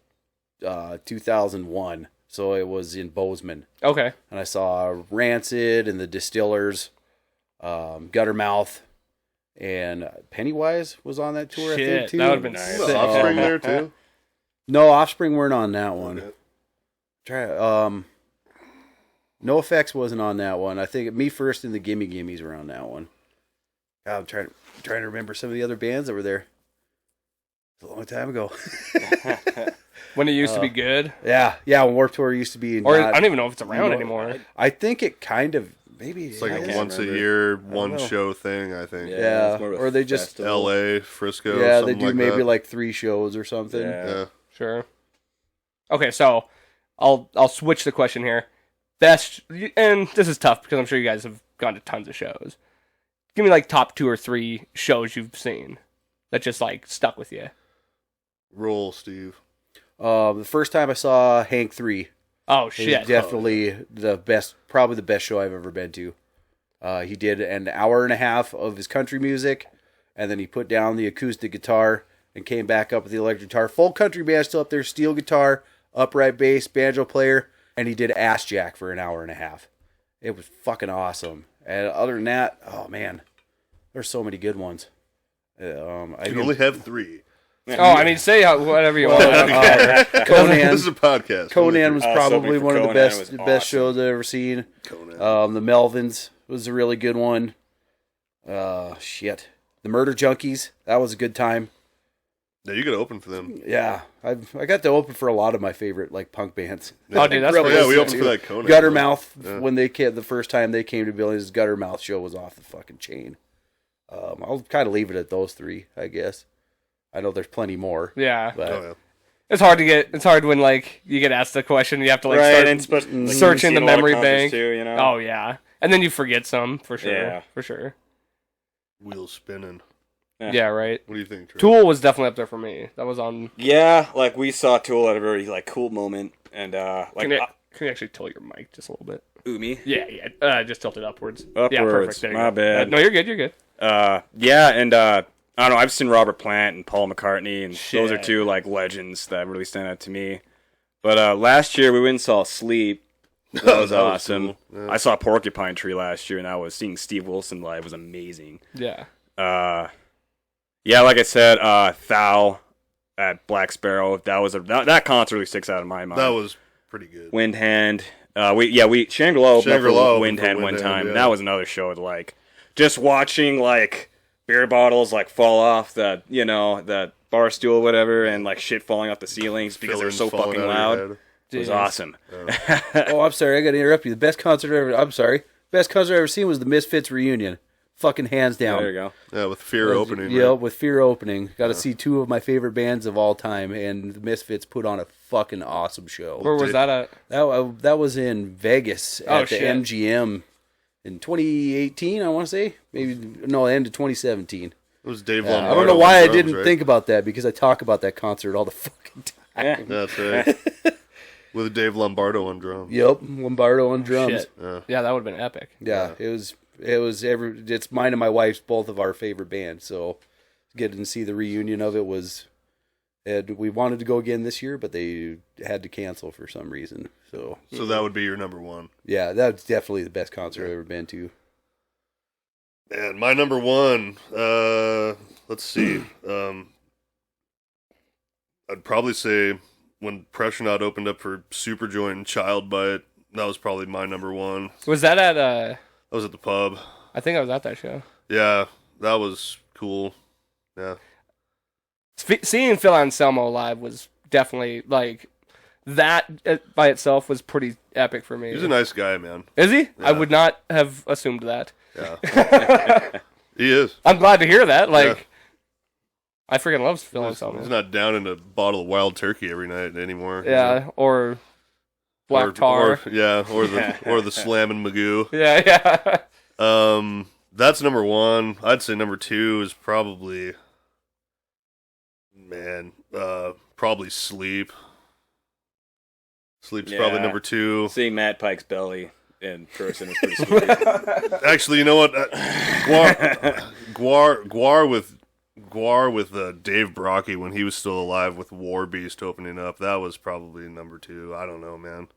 2001. So it was in Bozeman, Okay. and I saw Rancid and the Distillers, Guttermouth, and Pennywise was on that tour. I think Shit, too. that would've been Nice. sick. Offspring there too. No, Offspring weren't on that one. Okay. No Effects wasn't on that one. I think Me First and the Gimme Gimmes were on that one. God, I'm trying to remember some of the other bands that were there. It's a long time ago. When it used to be good, Yeah, when Warped Tour used to be. or not- I don't even know if it's around no, anymore. I think it kind of maybe It's like it a is. once a remember. year, don't one know. show thing, I think. Yeah, it's more of a or they just- festival. L.A., Frisco. Yeah, they something do like maybe that. like 3 shows or something. Yeah. Yeah. Sure. Okay, so I'll switch the question here. Best, and this is tough because I'm sure you guys have gone to tons of shows. Give me like top 2 or 3 shows you've seen that just like stuck with you. Roll, Steve. The first time I saw Hank 3, Oh it shit! was definitely the best, probably the best show I've ever been to. He did an hour and a half of his country music, and then he put down the acoustic guitar and came back up with the electric guitar. Full country band still up there, steel guitar, upright bass, banjo player, and he did Ass Jack for an hour and a half. It was fucking awesome. And other than that, oh man, there's so many good ones. I You can only have 3. Oh, I mean, say whatever you want. Conan. This is a podcast. Conan was so probably for one of the Conan best was best awesome. shows I've ever seen. Conan. The Melvins was a really good one. Shit. The Murder Junkies, that was a good time. Yeah, you got to open for them. Yeah, I got to open for a lot of my favorite like punk bands. Oh, dude, that's Really pretty Yeah, we listen opened to for that Conan. Guttermouth Yeah. when they came the first time they came to Billings. Guttermouth show was off the fucking chain. I'll kind of leave it at those 3, I guess. I know there's plenty more. Yeah, But Oh, yeah. it's hard to get. It's hard when like you get asked the question, you have to like Right, start and especially like, searching you the see a lot of memory concerts bank. too, you know? Oh yeah, and then you forget some for sure. Yeah. For sure. Wheels spinning. Yeah. Yeah, right. What do you think, Trey? Tool was definitely up there for me. That was on. Yeah, like we saw Tool at a very like cool moment, and like Can you actually tilt your mic just a little bit? me. Yeah. Just tilt it upwards. Yeah, Upwards. perfect. There you My go. bad. No, you're good. You're good. Yeah, and I don't know. I've seen Robert Plant and Paul McCartney, and those are Shit. 2 like legends that really stand out to me. But last year we went and saw Sleep. That was That was awesome. cool. Yeah. I saw Porcupine Tree last year, and I was seeing Steve Wilson live was amazing. Yeah. Yeah, like I said, Thou at Black Sparrow. That concert really sticks out in my mind. That was pretty good. Windhand, we Shangri-La opened up Shangri-La for Windhand for one Windhand, time. yeah. That was another show to, like, just watching, like, beer bottles, like, fall off that bar stool or whatever, and, like, shit falling off the ceilings because they're Fillings so falling fucking out of loud. your head. It was Jeez. awesome. Oh, I'm sorry. I got to interrupt you. The best concert I ever. I'm sorry. Best concert I ever seen was the Misfits reunion. Fucking hands down. There you go. Yeah, with Fear opening. Yeah, right? with Fear opening. Got to see two of my favorite bands of all time, and the Misfits put on a fucking awesome show. Where was that at? That was in Vegas Oh, at the shit. MGM in 2018. I want to say end of 2017. It was Dave I Lombardo. don't know why on I drums, didn't right? think about that because I talk about that concert all the fucking time. Yeah. That's right. With Dave Lombardo on drums. Yep, Lombardo on drums. Shit. Yeah, that would have been epic. Yeah, it's mine and my wife's both of our favorite bands. So getting to see the reunion of it was, and we wanted to go again this year, but they had to cancel for some reason. So So that would be your number one. yeah, that's definitely the best concert I've ever been to. And my number one, let's see. I'd probably say when Pressure Not opened up for Superjoint and Child Bite, that was probably my number one. Was that at That was at the pub. I think I was at that show. Yeah, that was cool. Yeah. Seeing Phil Anselmo live was definitely like that by itself was pretty epic for me. He's a nice guy, man. Is he? Yeah. I would not have assumed that. Yeah. He is. I'm glad to hear that. Like, Yeah. I freaking love Phil Anselmo. He's not down in a bottle of wild turkey every night anymore. Yeah, or black tar. Or the Slammin' Magoo. Yeah. That's number one. I'd say number two is probably, probably Sleep. Sleep's probably Yeah. number two. Seeing Matt Pike's belly in person is pretty sweet. Actually, you know what? Guar with Dave Brockie when he was still alive with War Beast opening up. That was probably number two. I don't know, man.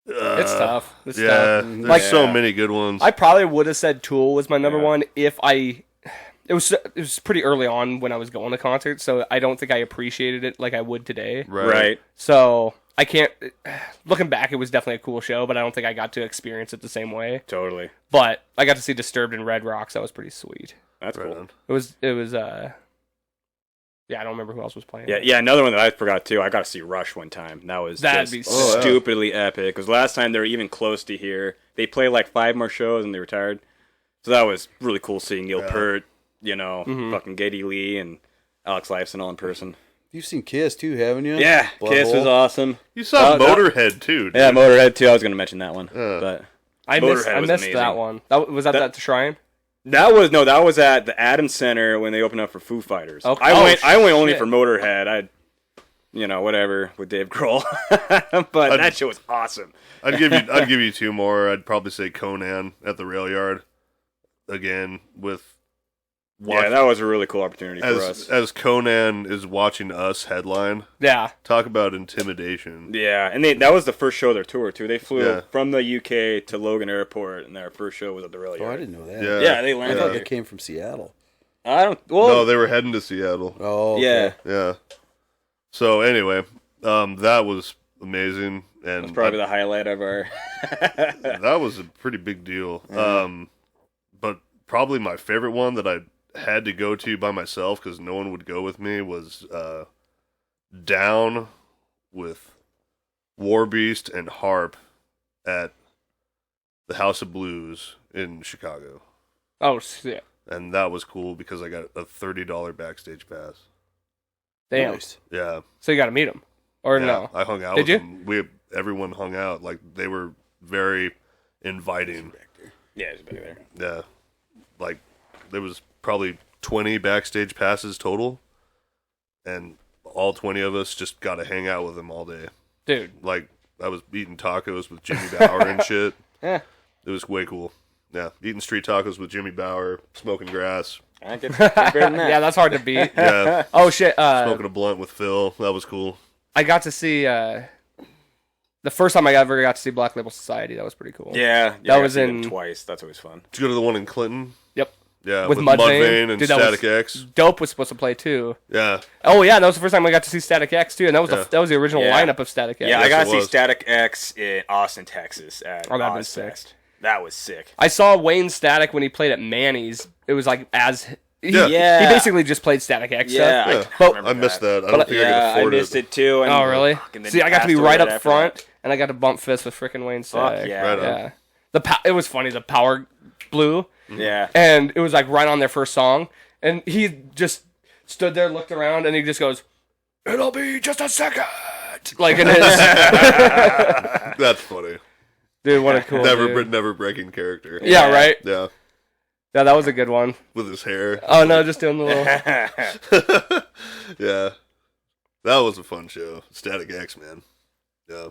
It's tough. It's Yeah, tough. there's Like, so many good ones. I probably would have said Tool was my number Yeah. one if I. It was pretty early on when I was going to concerts, so I don't think I appreciated it like I would today. Right. So I can't. Looking back, it was definitely a cool show, but I don't think I got to experience it the same way. Totally. But I got to see Disturbed in Red Rocks. That was pretty sweet. That's Right cool. on. It was. Yeah, I don't remember who else was playing. Yeah. Another one that I forgot too. I got to see Rush one time. That was That'd just be sick. yeah. stupidly epic. Because last time they were even close to here. They played like 5 more shows and they retired. So that was really cool seeing Neil Peart, fucking Geddy Lee and Alex Lifeson all in person. You've seen Kiss too, haven't you? Yeah, Kiss was Butthole. awesome. You saw that- Motorhead too. Dude. Yeah, Motorhead too. I was going to mention that one, but I Motorhead was missed amazing. that one. Was that the Shrine? that was at the Adams Center when they opened up for Foo Fighters. Okay. I went only shit. for Motorhead. Whatever with Dave Grohl, but that show was awesome. I'd give you two more. I'd probably say Conan at the Rail Yard again with. Yeah, that was a really cool opportunity for us. As Conan is watching us headline. Yeah. Talk about intimidation. Yeah, and that was the first show of their tour too. They flew Yeah. from the UK to Logan Airport, and their first show was at the Rail Oh, Yard. I didn't know that. Yeah. Yeah, they I landed. thought here. they came from Seattle. I don't. Well, No, they were heading to Seattle. Oh, okay. yeah, Yeah. So anyway, that was amazing, and that's probably the highlight of our. that was a pretty big deal. But probably my favorite one that I had to go to by myself because no one would go with me was Down with War Beast and Harp at the House of Blues in Chicago. Oh shit! And that was cool because I got a $30 backstage pass. Damn. Nice. Yeah. So you got to meet him, or Yeah, no? I hung out Did with you? them. Everyone hung out. Like, they were very inviting. Yeah, it's back there. Yeah. Like, there was probably 20 backstage passes total, and all 20 of us just got to hang out with them all day. Dude. Like, I was eating tacos with Jimmy Bauer and shit. Yeah. It was way cool. Yeah, eating street tacos with Jimmy Bauer, smoking grass. I get better than that. Yeah, that's hard to beat. Yeah, Oh shit! smoking a blunt with Phil. That was cool. I got to see the first time I ever got to see Black Label Society. That was pretty cool. Yeah, That I was got to see them in- twice. That's always fun. Did you go to the one in Clinton? Yep. Yeah, with Mudvayne Mudvayne and Dude, that Static was X. Dope was supposed to play too. Yeah. Oh yeah, that was the first time I got to see Static X too, and that was that was the original Yeah. lineup of Static X. Yeah, I Yes, got it to see was. Static X in Austin, Texas at Oh, that'd been sick. Ozfest. That was sick. I saw Wayne Static when he played at Manny's. It was like he Yeah. basically just played Static X Yeah, stuff. Yeah. But I missed that. I but- don't think I could Yeah, I afford missed it. it too. And Oh really? fucking then See, I got to be passed right away up after front, that. and I got to bump fists with freaking Wayne Static. Fuck yeah. Right on. Yeah. It was funny. The power blew, Yeah. and it was like right on their first song, and he just stood there, looked around, and he just goes, "It'll be just a second," like in his. That's funny. Dude, what a cool dude. Never breaking character. Yeah, right. Yeah. Yeah, that was a good one. With his hair. Oh no, just doing the little. Yeah. That was a fun show. Static X, man. Yeah.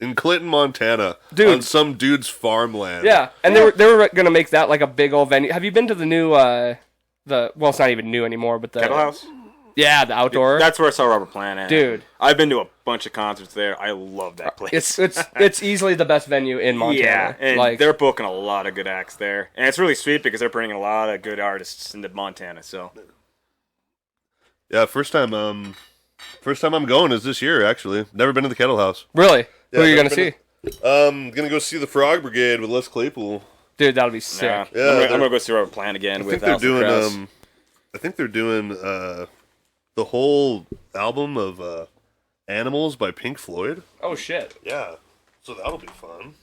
In Clinton, Montana. Dude. On some dude's farmland. Yeah, and they were gonna make that like a big old venue. Have you been to the new it's not even new anymore, but the Kettle House? Yeah, the outdoor. That's where I saw Robert Plant at. Dude. I've been to a bunch of concerts there. I love that place. It's easily the best venue in Montana. Yeah, and like they're booking a lot of good acts there. And it's really sweet because they're bringing a lot of good artists into Montana, so. Yeah, first time I'm going is this year, actually. Never been to the Kettle House. really. Who Yeah, are you never gonna see? Gonna go see the Frog Brigade with Les Claypool. Dude, that'll be sick. Yeah, Yeah, I'm gonna go see Robert Plant again I with think they're Alison doing Krauss. I think they're doing the whole album of Animals by Pink Floyd. Oh shit, Yeah. So that'll be fun.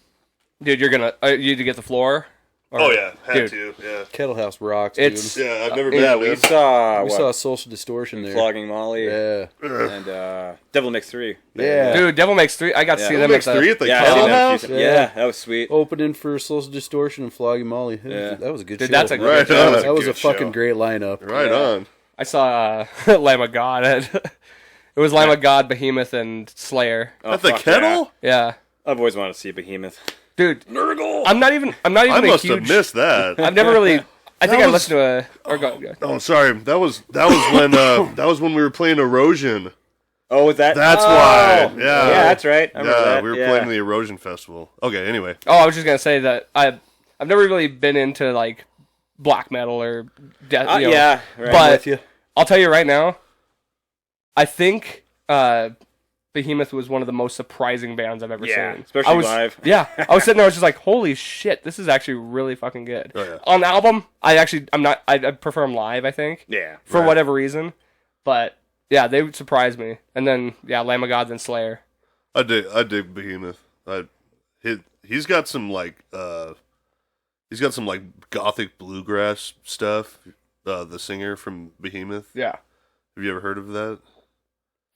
dude, you're gonna you to get the floor. Or- Oh yeah, had dude, to. Yeah. Kettle House rocks, It's dude. Yeah, I've never been. Yeah, to we this. saw We saw Social Distortion there. Flogging Molly Yeah. and Devil Mix 3. Yeah. Dude, Devil Makes 3. I got to Yeah. see Devil them Next at the three at the Yeah, Kettle I seen that a House. few times. Yeah. Yeah, that was sweet. Opening for Social Distortion and Flogging Molly. Yeah. That was a good Dude, show. that's a good Right show. on. that was a good fucking show. great lineup. Right Yeah. on. I saw Lamb of God. It was Lamb of God, Behemoth, and Slayer. Oh, At the fuck Kettle? Yeah, I've always wanted to see Behemoth. dude. Nurgle! I'm not even I a must huge. have missed that. I've never really. I think I was- listened to a. Or go. Oh, sorry. That was when we were playing Erosion. Oh, was that? That's oh. why. Yeah. Yeah, that's right. I remember that. we were yeah. playing the Erosion Festival. Okay, anyway. Oh, I was just gonna say that I've never really been into like black metal or death. You know, Yeah, right. But With you. I'll tell you right now, I think Behemoth was one of the most surprising bands I've ever Yeah, seen. especially I was, live. Yeah, I was sitting there, I was just like, holy shit, this is actually really fucking good. Oh, yeah. On the album, I prefer them live, I think, Yeah. for Right. whatever reason. But yeah, they would surprise me. And then, yeah, Lamb of God, then Slayer. I dig Behemoth. He's got some like gothic bluegrass stuff. The singer from Behemoth. Yeah. Have you ever heard of that?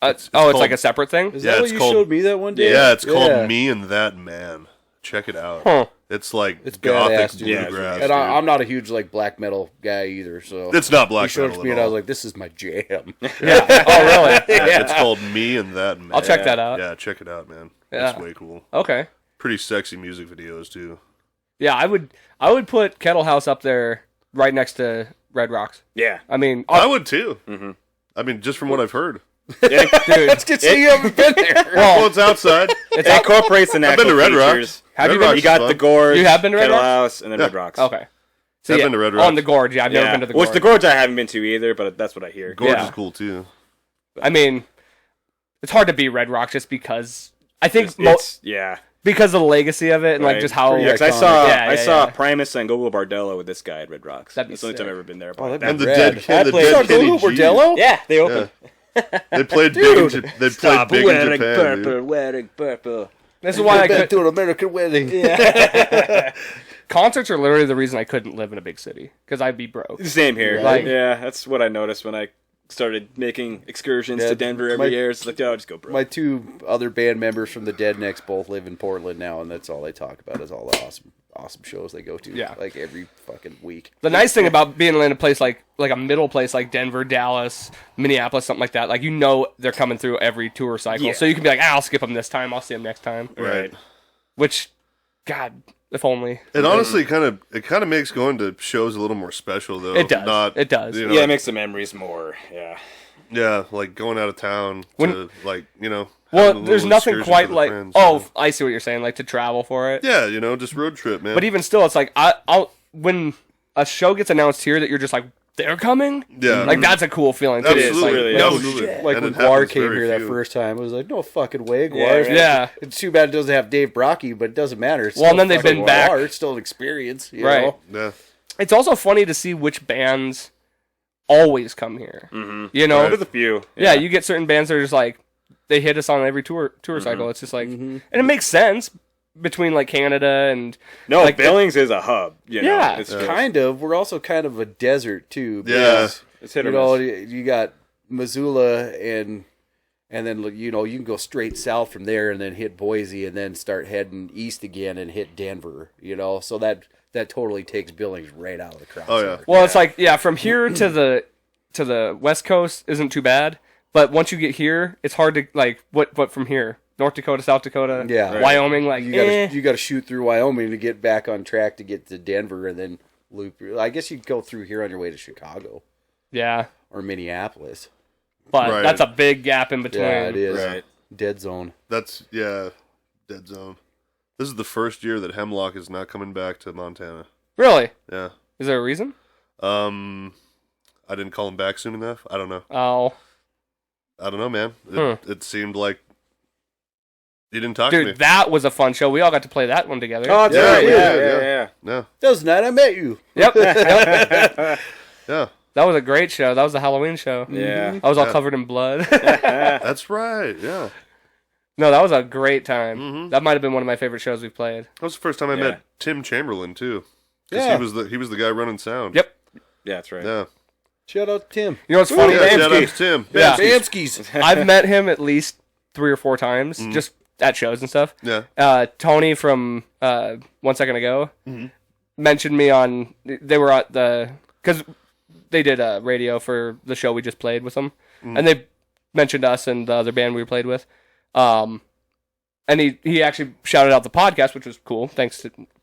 It's called- like a separate thing? Is Yeah, that what it's you called- showed me that one day? Yeah, it's Yeah. called Me and That Man. Check it out. Huh. It's like It's gothic badass, dude. Yeah, it's bluegrass. really And dude. I'm not a huge like black metal guy either, so It's not he black showed it metal to me at and I was all. like, "This is my jam." Yeah. Oh, really? It's called Me and That Man. I'll check that out. Yeah, check it out, man. Yeah. It's way cool. Okay. Pretty sexy music videos too. Yeah, I would put Kettle House up there right next to Red Rocks. Yeah. I mean, I would too. Mm-hmm. I mean, just from what I've heard. dude, It's good to see you haven't been there. Well, it's outside. it's It incorporates the I've been natural to Red features. Rocks. Have you Red been- Rocks You is got fun. the Gorge. You have been to Red Kettle Rocks? House, and then Yeah. Red Rocks. okay. So, I've yeah, been to Red on Rocks. the Gorge. Yeah, I've never been to the Gorge. Which the Gorge I haven't been to either, but that's what I hear. Gorge Yeah. is cool too. I mean, it's hard to beat Red Rocks just because I think Yeah. because of the legacy of it and like Right. just how Yeah, 'cause I iconic. saw Yeah, I yeah, saw yeah. Primus and Gogo Bardello with this guy at Red Rocks. That'd be That's the only time sick. I've ever been there. Oh, that'd be And the rad. dead I kid, the played- dead Saw Kenny Google G. Bordello? Yeah, they opened. They played big. Dude. They played big in wearing Japan. purple, wearing purple. this is why I been could. to an American wedding. Concerts are literally the reason I couldn't live in a big city because I'd be broke. Same here. Like- yeah, that's what I noticed when I started making excursions Yeah, to Denver every my- year. It's like, oh, I'll just go broke. My two other band members from the Dead Necks both live in Portland now, and that's all they talk about is all the awesome shows they go to. Yeah. like every fucking week. The nice thing about being in a place like a middle place like Denver, Dallas, Minneapolis, something like that, like you know they're coming through every tour cycle, Yeah. so you can be like, I'll skip them this time, I'll see them next time. right. Which, God, if only. It honestly kind of makes going to shows a little more special though. It does. Not, It does. You know, Yeah, it makes the memories more. Yeah. yeah, like going out of town When- to like having Well, a there's little nothing excursion quite for the like. friends, Oh, you know? I see what you're saying. Like to travel for it. Yeah, just road trip, man. But even still, it's like I'll when a show gets announced here that you're just like, they're coming? Yeah. Like, that's a cool feeling, too. Absolutely. It's like, really no is. shit. Like And when it Guar happens came very here that few. first time, it was like, no fucking way, Guar. Yeah, right. Yeah. It's too bad it doesn't have Dave Brocky, but it doesn't matter. It's Well, and still then they've fucking been back. Guar. It's still an experience, you Right. know? Yeah. It's also funny to see which bands always come here. Mm-hmm. You know? There's a few. Yeah, you get certain bands that are just like, they hit us on every tour cycle. It's just like, and it makes sense between like Canada and No, like Billings is a hub. You know? Yeah. It's Kind of. We're also kind of a desert, too. Yeah. because, It's hit or you know, miss. you got Missoula and then, you know, you can go straight south from there and then hit Boise and then start heading east again and hit Denver, you know? So that totally takes Billings right out of the crowd. Oh, yeah. well, it's like from here to the West Coast isn't too bad, but once you get here, it's hard to like what from here, North Dakota, South Dakota, Yeah. Right. Wyoming, like You gotta shoot through Wyoming to get back on track to get to Denver and then loop. I guess you'd go through here on your way to Chicago yeah, or Minneapolis. but Right. that's a big gap in between. Yeah, it is. Right. Dead zone. That's, dead zone. This is the first year that Hemlock is not coming back to Montana. Really? Yeah. Is there a reason? I didn't call him back soon enough. I don't know. Oh, I don't know, man. Hmm. It seemed like he didn't talk to me. dude, that was a fun show. We all got to play that one together. Oh, that's Yeah, right. we Yeah, did, yeah. No. That was the night I met you. Yep. Yep. Yeah. That was a great show. That was the Halloween show. Yeah. I was all Yeah. covered in blood. That's right. Yeah. No, that was a great time. Mhm. That might have been one of my favorite shows we've played. That was the first time I Yeah. met Tim Chamberlain too. Because Yeah. he was the guy running sound. Yep. Yeah, that's right. Yeah. Shout out to Tim. You know what's funny? Yeah, Bamski. shout out to Tim. Yeah. Bamskis. I've met him at least 3 or 4 times, just at shows and stuff. Yeah. Tony from 1 Second Ago mentioned me on. They were at because they did radio for the show we just played with them, and they mentioned us and the other band we played with. And he actually shouted out the podcast, which was cool.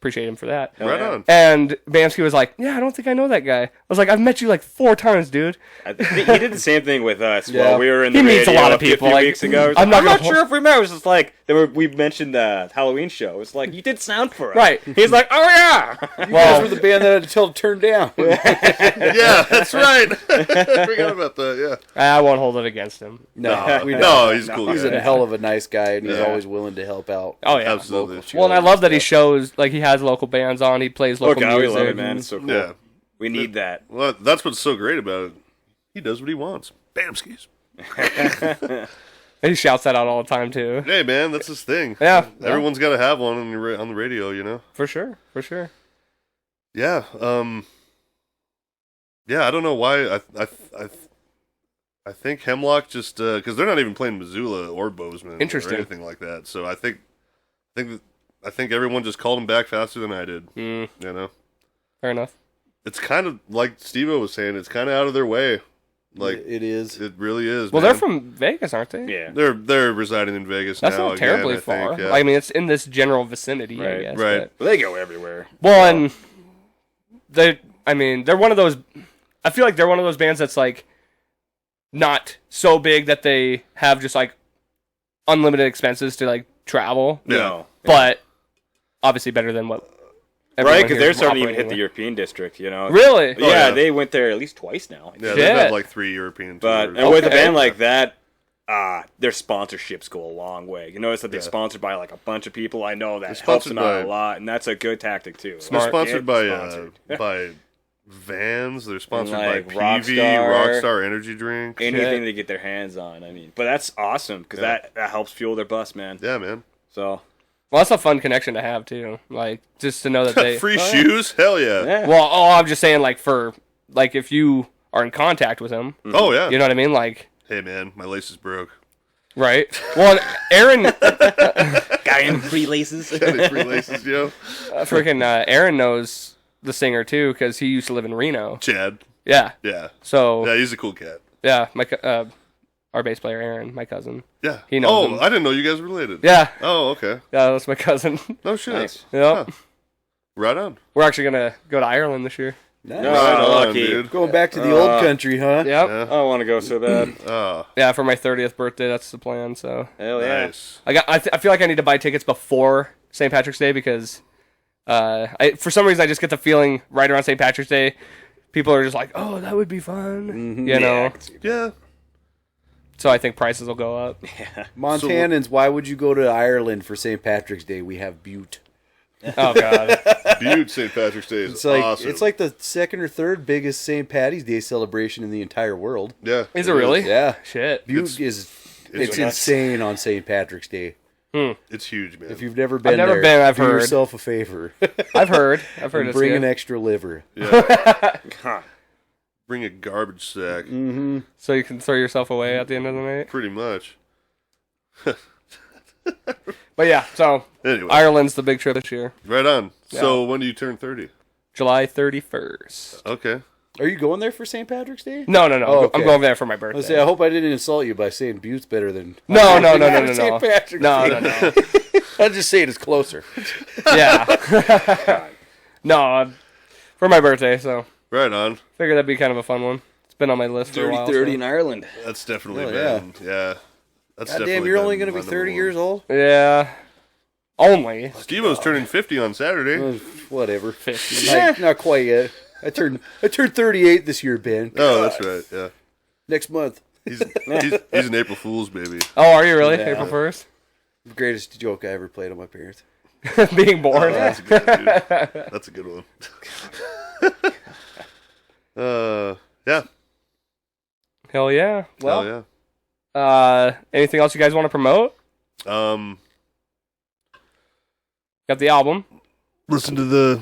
Appreciate him for that. Hell Right yeah. on. And Bamski was like, "Yeah, I don't think I know that guy." I was like, "I've met you like 4 times, dude." I think he did the same thing with us Yeah. while we were in the He meets a radio lot of few people, like, weeks ago. I'm not gonna sure if we met. It was just like we mentioned the Halloween show. It's like you did sound for us, Right. He's like, oh yeah. You guys were the band that I had to tell to turn down. Yeah, that's right. I forgot about that. Yeah. I won't hold it against him. No, we don't. No, he's a cool. He's guy. a hell of a nice guy, and he's Yeah. always willing to help out. Oh yeah, Absolutely. Local Well, and I shows love that he stuff. shows like he has local bands on. He plays Oh local god, we music. love it, man. It's so cool. Yeah. We need that. Well, that's what's so great about it. He does what he wants. Bamskis. And he shouts that out all the time too. Hey, man, that's his thing. Yeah, Everyone's got to have one on the radio, you know. for sure, for sure. Yeah. Yeah, I don't know why. I think Hemlock just because they're not even playing Missoula or Bozeman Interesting. or anything like that. So I think everyone just called him back faster than I did. Mm, You know, fair enough. it's kind of like Steve-O was saying. It's kind of out of their way. Like It is. it really is. Well, man. they're from Vegas, aren't they? Yeah. They're residing in Vegas That's now. not terribly again, far. I think, yeah. I mean, it's in this general vicinity, I Right, guess. right. but- But they go everywhere. Well, and they're one of those. I feel like they're one of those bands that's like not so big that they have just like unlimited expenses to like travel, Yeah. No. but obviously better than what. Right, everyone because here they're is starting to even operating hit the with. European district, you know. Really? Yeah, yeah. they went there at least twice now. Yeah, Shit. they've had like 3 European But tours. and with a Okay. band like that, their sponsorships go a long way. You notice that they're Yeah. sponsored by like a bunch of people. I know that helps sponsored them out by- a lot, and that's a good tactic too. They're Smart. sponsored Get by sponsored. by Vans. They're sponsored like by PV, Rockstar. Rockstar Energy Drink. anything they get their hands on. I mean, but that's awesome because Yeah. that helps fuel their bus, man. Yeah, man. So Well, that's a fun connection to have too. Like just to know that they. Free shoes? Hell yeah. yeah, Well, I'm just saying, like if you are in contact with him, Oh yeah. you know what I mean, like. Hey man, my lace is broke. Right. Well, Aaron, guy in free laces. Got any free laces, yo? freaking Aaron knows the singer too because he used to live in Reno. Chad. Yeah. Yeah. So Yeah, he's a cool cat. yeah, our bass player Aaron, my cousin. Yeah. He knows Oh, him. I didn't know you guys were related. Yeah. Oh, okay. Yeah, that's my cousin. No shit. Nice. Yep. Huh. Right on. We're actually gonna go to Ireland this year. Nice. No. Right on, lucky. dude. Going back to the old country, huh? Yep. Yeah. I want to go so bad. Oh, For my 30th birthday, that's the plan. So Hell yeah. nice. I feel like I need to buy tickets before St. Patrick's Day because For some reason, I just get the feeling right around St. Patrick's Day, people are just like, "Oh, that would be fun," you know. Yeah. So I think prices will go up. Montanans, why would you go to Ireland for St. Patrick's Day? We have Butte. Oh God. Butte St. Patrick's Day is It's like awesome. it's like the second or third biggest St. Patty's Day celebration in the entire world. yeah. Is it really? Yeah, Shit. Butte it's nuts. insane on St. Patrick's Day. It's huge, man. If you've never been, never there, been, I've do heard. yourself a favor. I've heard and it's bring good. an extra liver. Bring a garbage sack. So you can throw yourself away at the end of the night. Pretty much. But yeah, so Anyway, Ireland's the big trip this year, right on. Yeah. So when do you turn 30? July 31st. Okay. Are you going there for St. Patrick's Day? No. Oh, okay. I'm going there for my I birthday. was say, I hope I didn't insult you by saying Butte's better than No. St. Patrick's No. I'm just saying it's closer. Yeah. No, for my birthday, so Right on. figured that'd be kind of a fun one. It's been on my list for a while. 30 so. in Ireland. That's definitely Oh, been, yeah. That's God definitely damn, you're only been going to be my 30 number years one. old? Yeah. Only. Steve-O's turning 50 on Saturday. Whatever. 50. Not quite yet. I turned 38 this year, Ben. Oh, that's right, yeah. Next month. He's an April Fool's baby. Oh, are you really? Yeah. April 1st? The greatest joke I ever played on my parents. Being born. Oh, that's a good one, dude. That's a good one. Yeah. Hell yeah. Well, Hell yeah. Anything else you guys want to promote? Got the album. Listen to the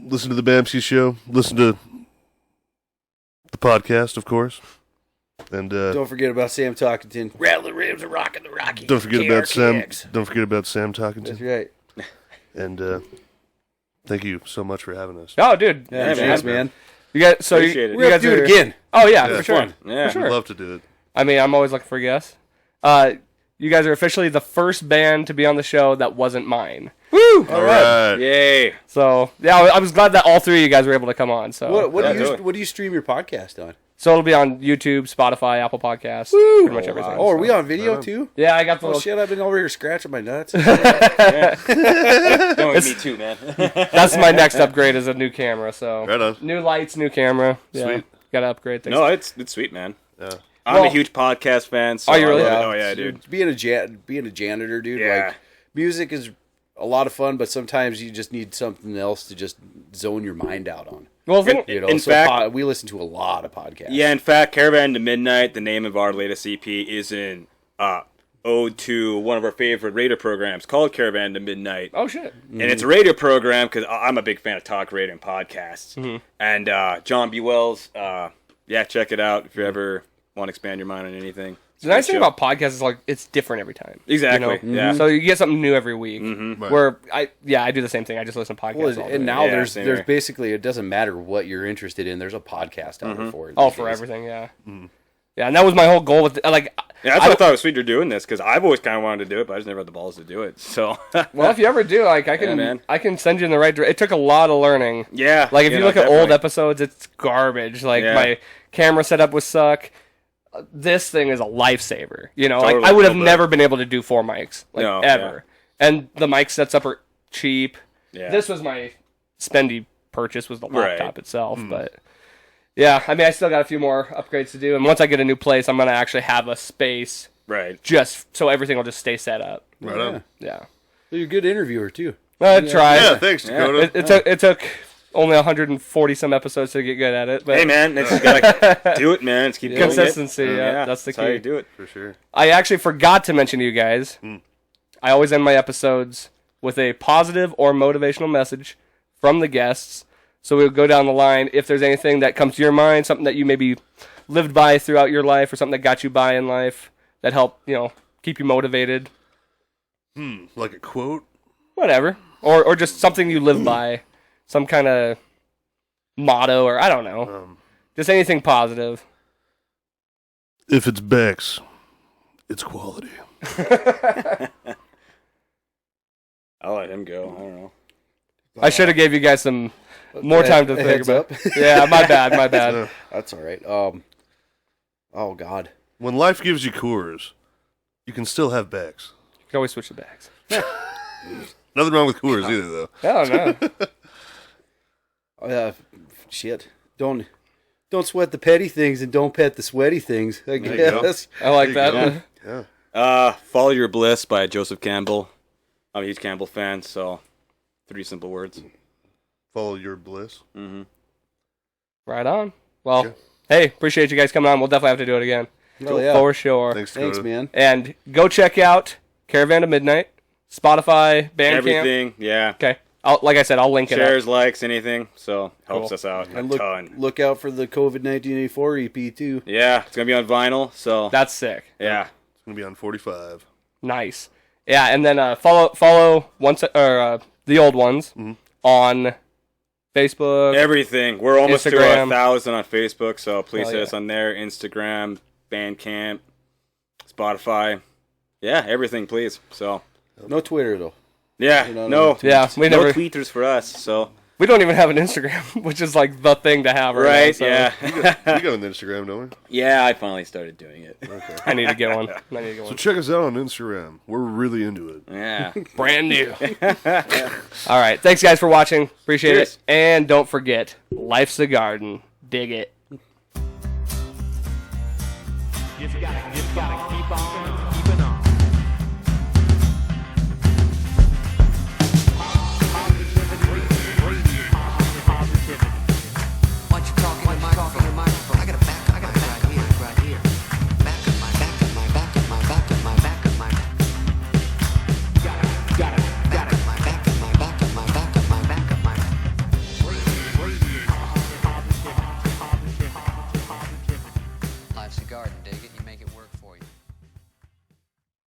Bamsky show. Listen to the podcast, of course. And Don't forget about Sam Talkington. Rattle the ribs and rockin' the Rocky. don't forget about Sam. KRKX. Don't forget about Sam talking That's to. right. And thank you so much for having us. Oh, dude. Yeah, thanks, man. You guys, so Appreciate it. you We're going guys to do are, it again. Oh, yeah, Yeah. for sure. Fun. Yeah. For sure. I'd love to do it. I mean, I'm always looking for guests. You guys are officially the first band to be on the show that wasn't mine. Woo! All right. Yay. So, yeah, I was glad that all three of you guys were able to come on. So, What Yeah, do do you it. what do you stream your podcast on? so it'll be on YouTube, Spotify, Apple Podcasts, pretty much everything. Oh, are so. we on video too? Yeah, I got the Oh little. shit! I've been over here scratching my nuts. No, me too, man. That's my next upgrade is a new camera. So, Right on. new lights, new camera. Yeah, Sweet. got to upgrade things. No, it's sweet, man. Yeah. I'm Well- a huge podcast fan. So Are you really? I love it. Oh yeah, dude. Being a janitor, dude. Yeah. Like music is a lot of fun, but sometimes you just need something else to just zone your mind out on. Well, the thing, You know, In so fact- we listen to a lot of podcasts. Yeah, in fact, Caravan to Midnight, the name of our latest EP, is an ode to one of our favorite radio programs called Caravan to Midnight. oh shit. And it's a radio program because I'm a big fan of talk radio and podcasts. Mm-hmm. And John B. Wells, yeah, check it out if you ever want to expand your mind on anything. The nice thing Show. about podcasts is like it's different every time. Exactly, You know? yeah. So you get something new every week. Right. Where I do the same thing. I just listen to podcasts. Well, all and day. now Yeah, there's same here. basically it doesn't matter what you're interested in. There's a podcast out there for it. oh, these for days. everything, yeah. Yeah, and that was my whole goal with like. Yeah, that's why I thought it was sweet you're doing this because I've always kind of wanted to do it, but I just never had the balls to do it. So, Well, if you ever do, like, I man. can send you in the right direction. It took a lot of learning. yeah. Like, if you look at old definitely. episodes, it's garbage. Like, Yeah. my camera setup would suck. This thing is a lifesaver. You know, like, Totally. I would have Love that. never been able to do 4 mics, like, No, ever. And the mic sets up are cheap. Yeah. This was my spendy purchase, was the Right. laptop itself, but... Yeah, I mean, I still got a few more upgrades to do, and once I get a new place, I'm going to actually have a space Right. just so everything will just stay set up. Right on. Yeah. You're a good interviewer too. I tried. Yeah, thanks, Dakota. It took only 140 some episodes to get good at it, but Hey, man, you gotta do it, man. Just keep doing it. consistency, yeah, that's the That's how you key. do it. For sure. I actually forgot to mention to you guys, I always end my episodes with a positive or motivational message from the guests. So we'll go down the line. If there's anything that comes to your mind, something that you maybe lived by throughout your life, or something that got you by in life that helped, keep you motivated, Like a quote? whatever, or just something you live by, some kind of motto, or I don't know, just anything positive. If it's Bex, it's quality. I'll let him go. I don't know. I should have gave you guys some more time to think Heads about. up. Yeah, my bad. That's all right. Oh God. When life gives you Coors, you can still have Bex. You can always switch the bags. Nothing wrong with coolers either, though. I don't know. Shit. Don't sweat the petty things and don't pet the sweaty things. I There you go. guess. I like There that. you go. Yeah. Follow Your Bliss by Joseph Campbell. I'm a huge Campbell fan, so 3 simple words. Follow your bliss. Right on. Well, Sure. hey, appreciate you guys coming on. We'll definitely have to do it again. Oh, yeah. For sure. Thanks, Thanks, Dakota. man. And go check out Caravan to Midnight, Spotify, Bandcamp. Everything, yeah. Okay. Like I said, I'll link it up. Shares, likes, anything, so helps Cool. us out a And ton. look out for the COVID 1984 EP too. Yeah, it's gonna be on vinyl, so That's sick. yeah. It's going to be on 45. Nice. Yeah, and then follow the old ones on Facebook. Everything. We're almost to Instagram. 1,000 on Facebook, so please Hell hit yeah. us on there. Instagram, Bandcamp, Spotify. Yeah, everything, please. So No Twitter though. yeah, You're not no, on Yeah, we no never. tweeters for us. So We don't even have an Instagram, which is like the thing to have right now, right, so yeah, We got an Instagram, don't we? yeah. I finally started doing it. Okay. I need to get one. So check us out on Instagram. We're really into it. Yeah. Brand new. All right. Thanks, guys, for watching. Appreciate Cheers. it. And don't forget, life's a garden. Dig it. Just gotta keep on keeping on. Why don't you talk in the microphone? I got a back right here. Back of my back of my back of my back of my back of my Gotta back of my back of my back of my back of my back of my Life's a garden, dig it.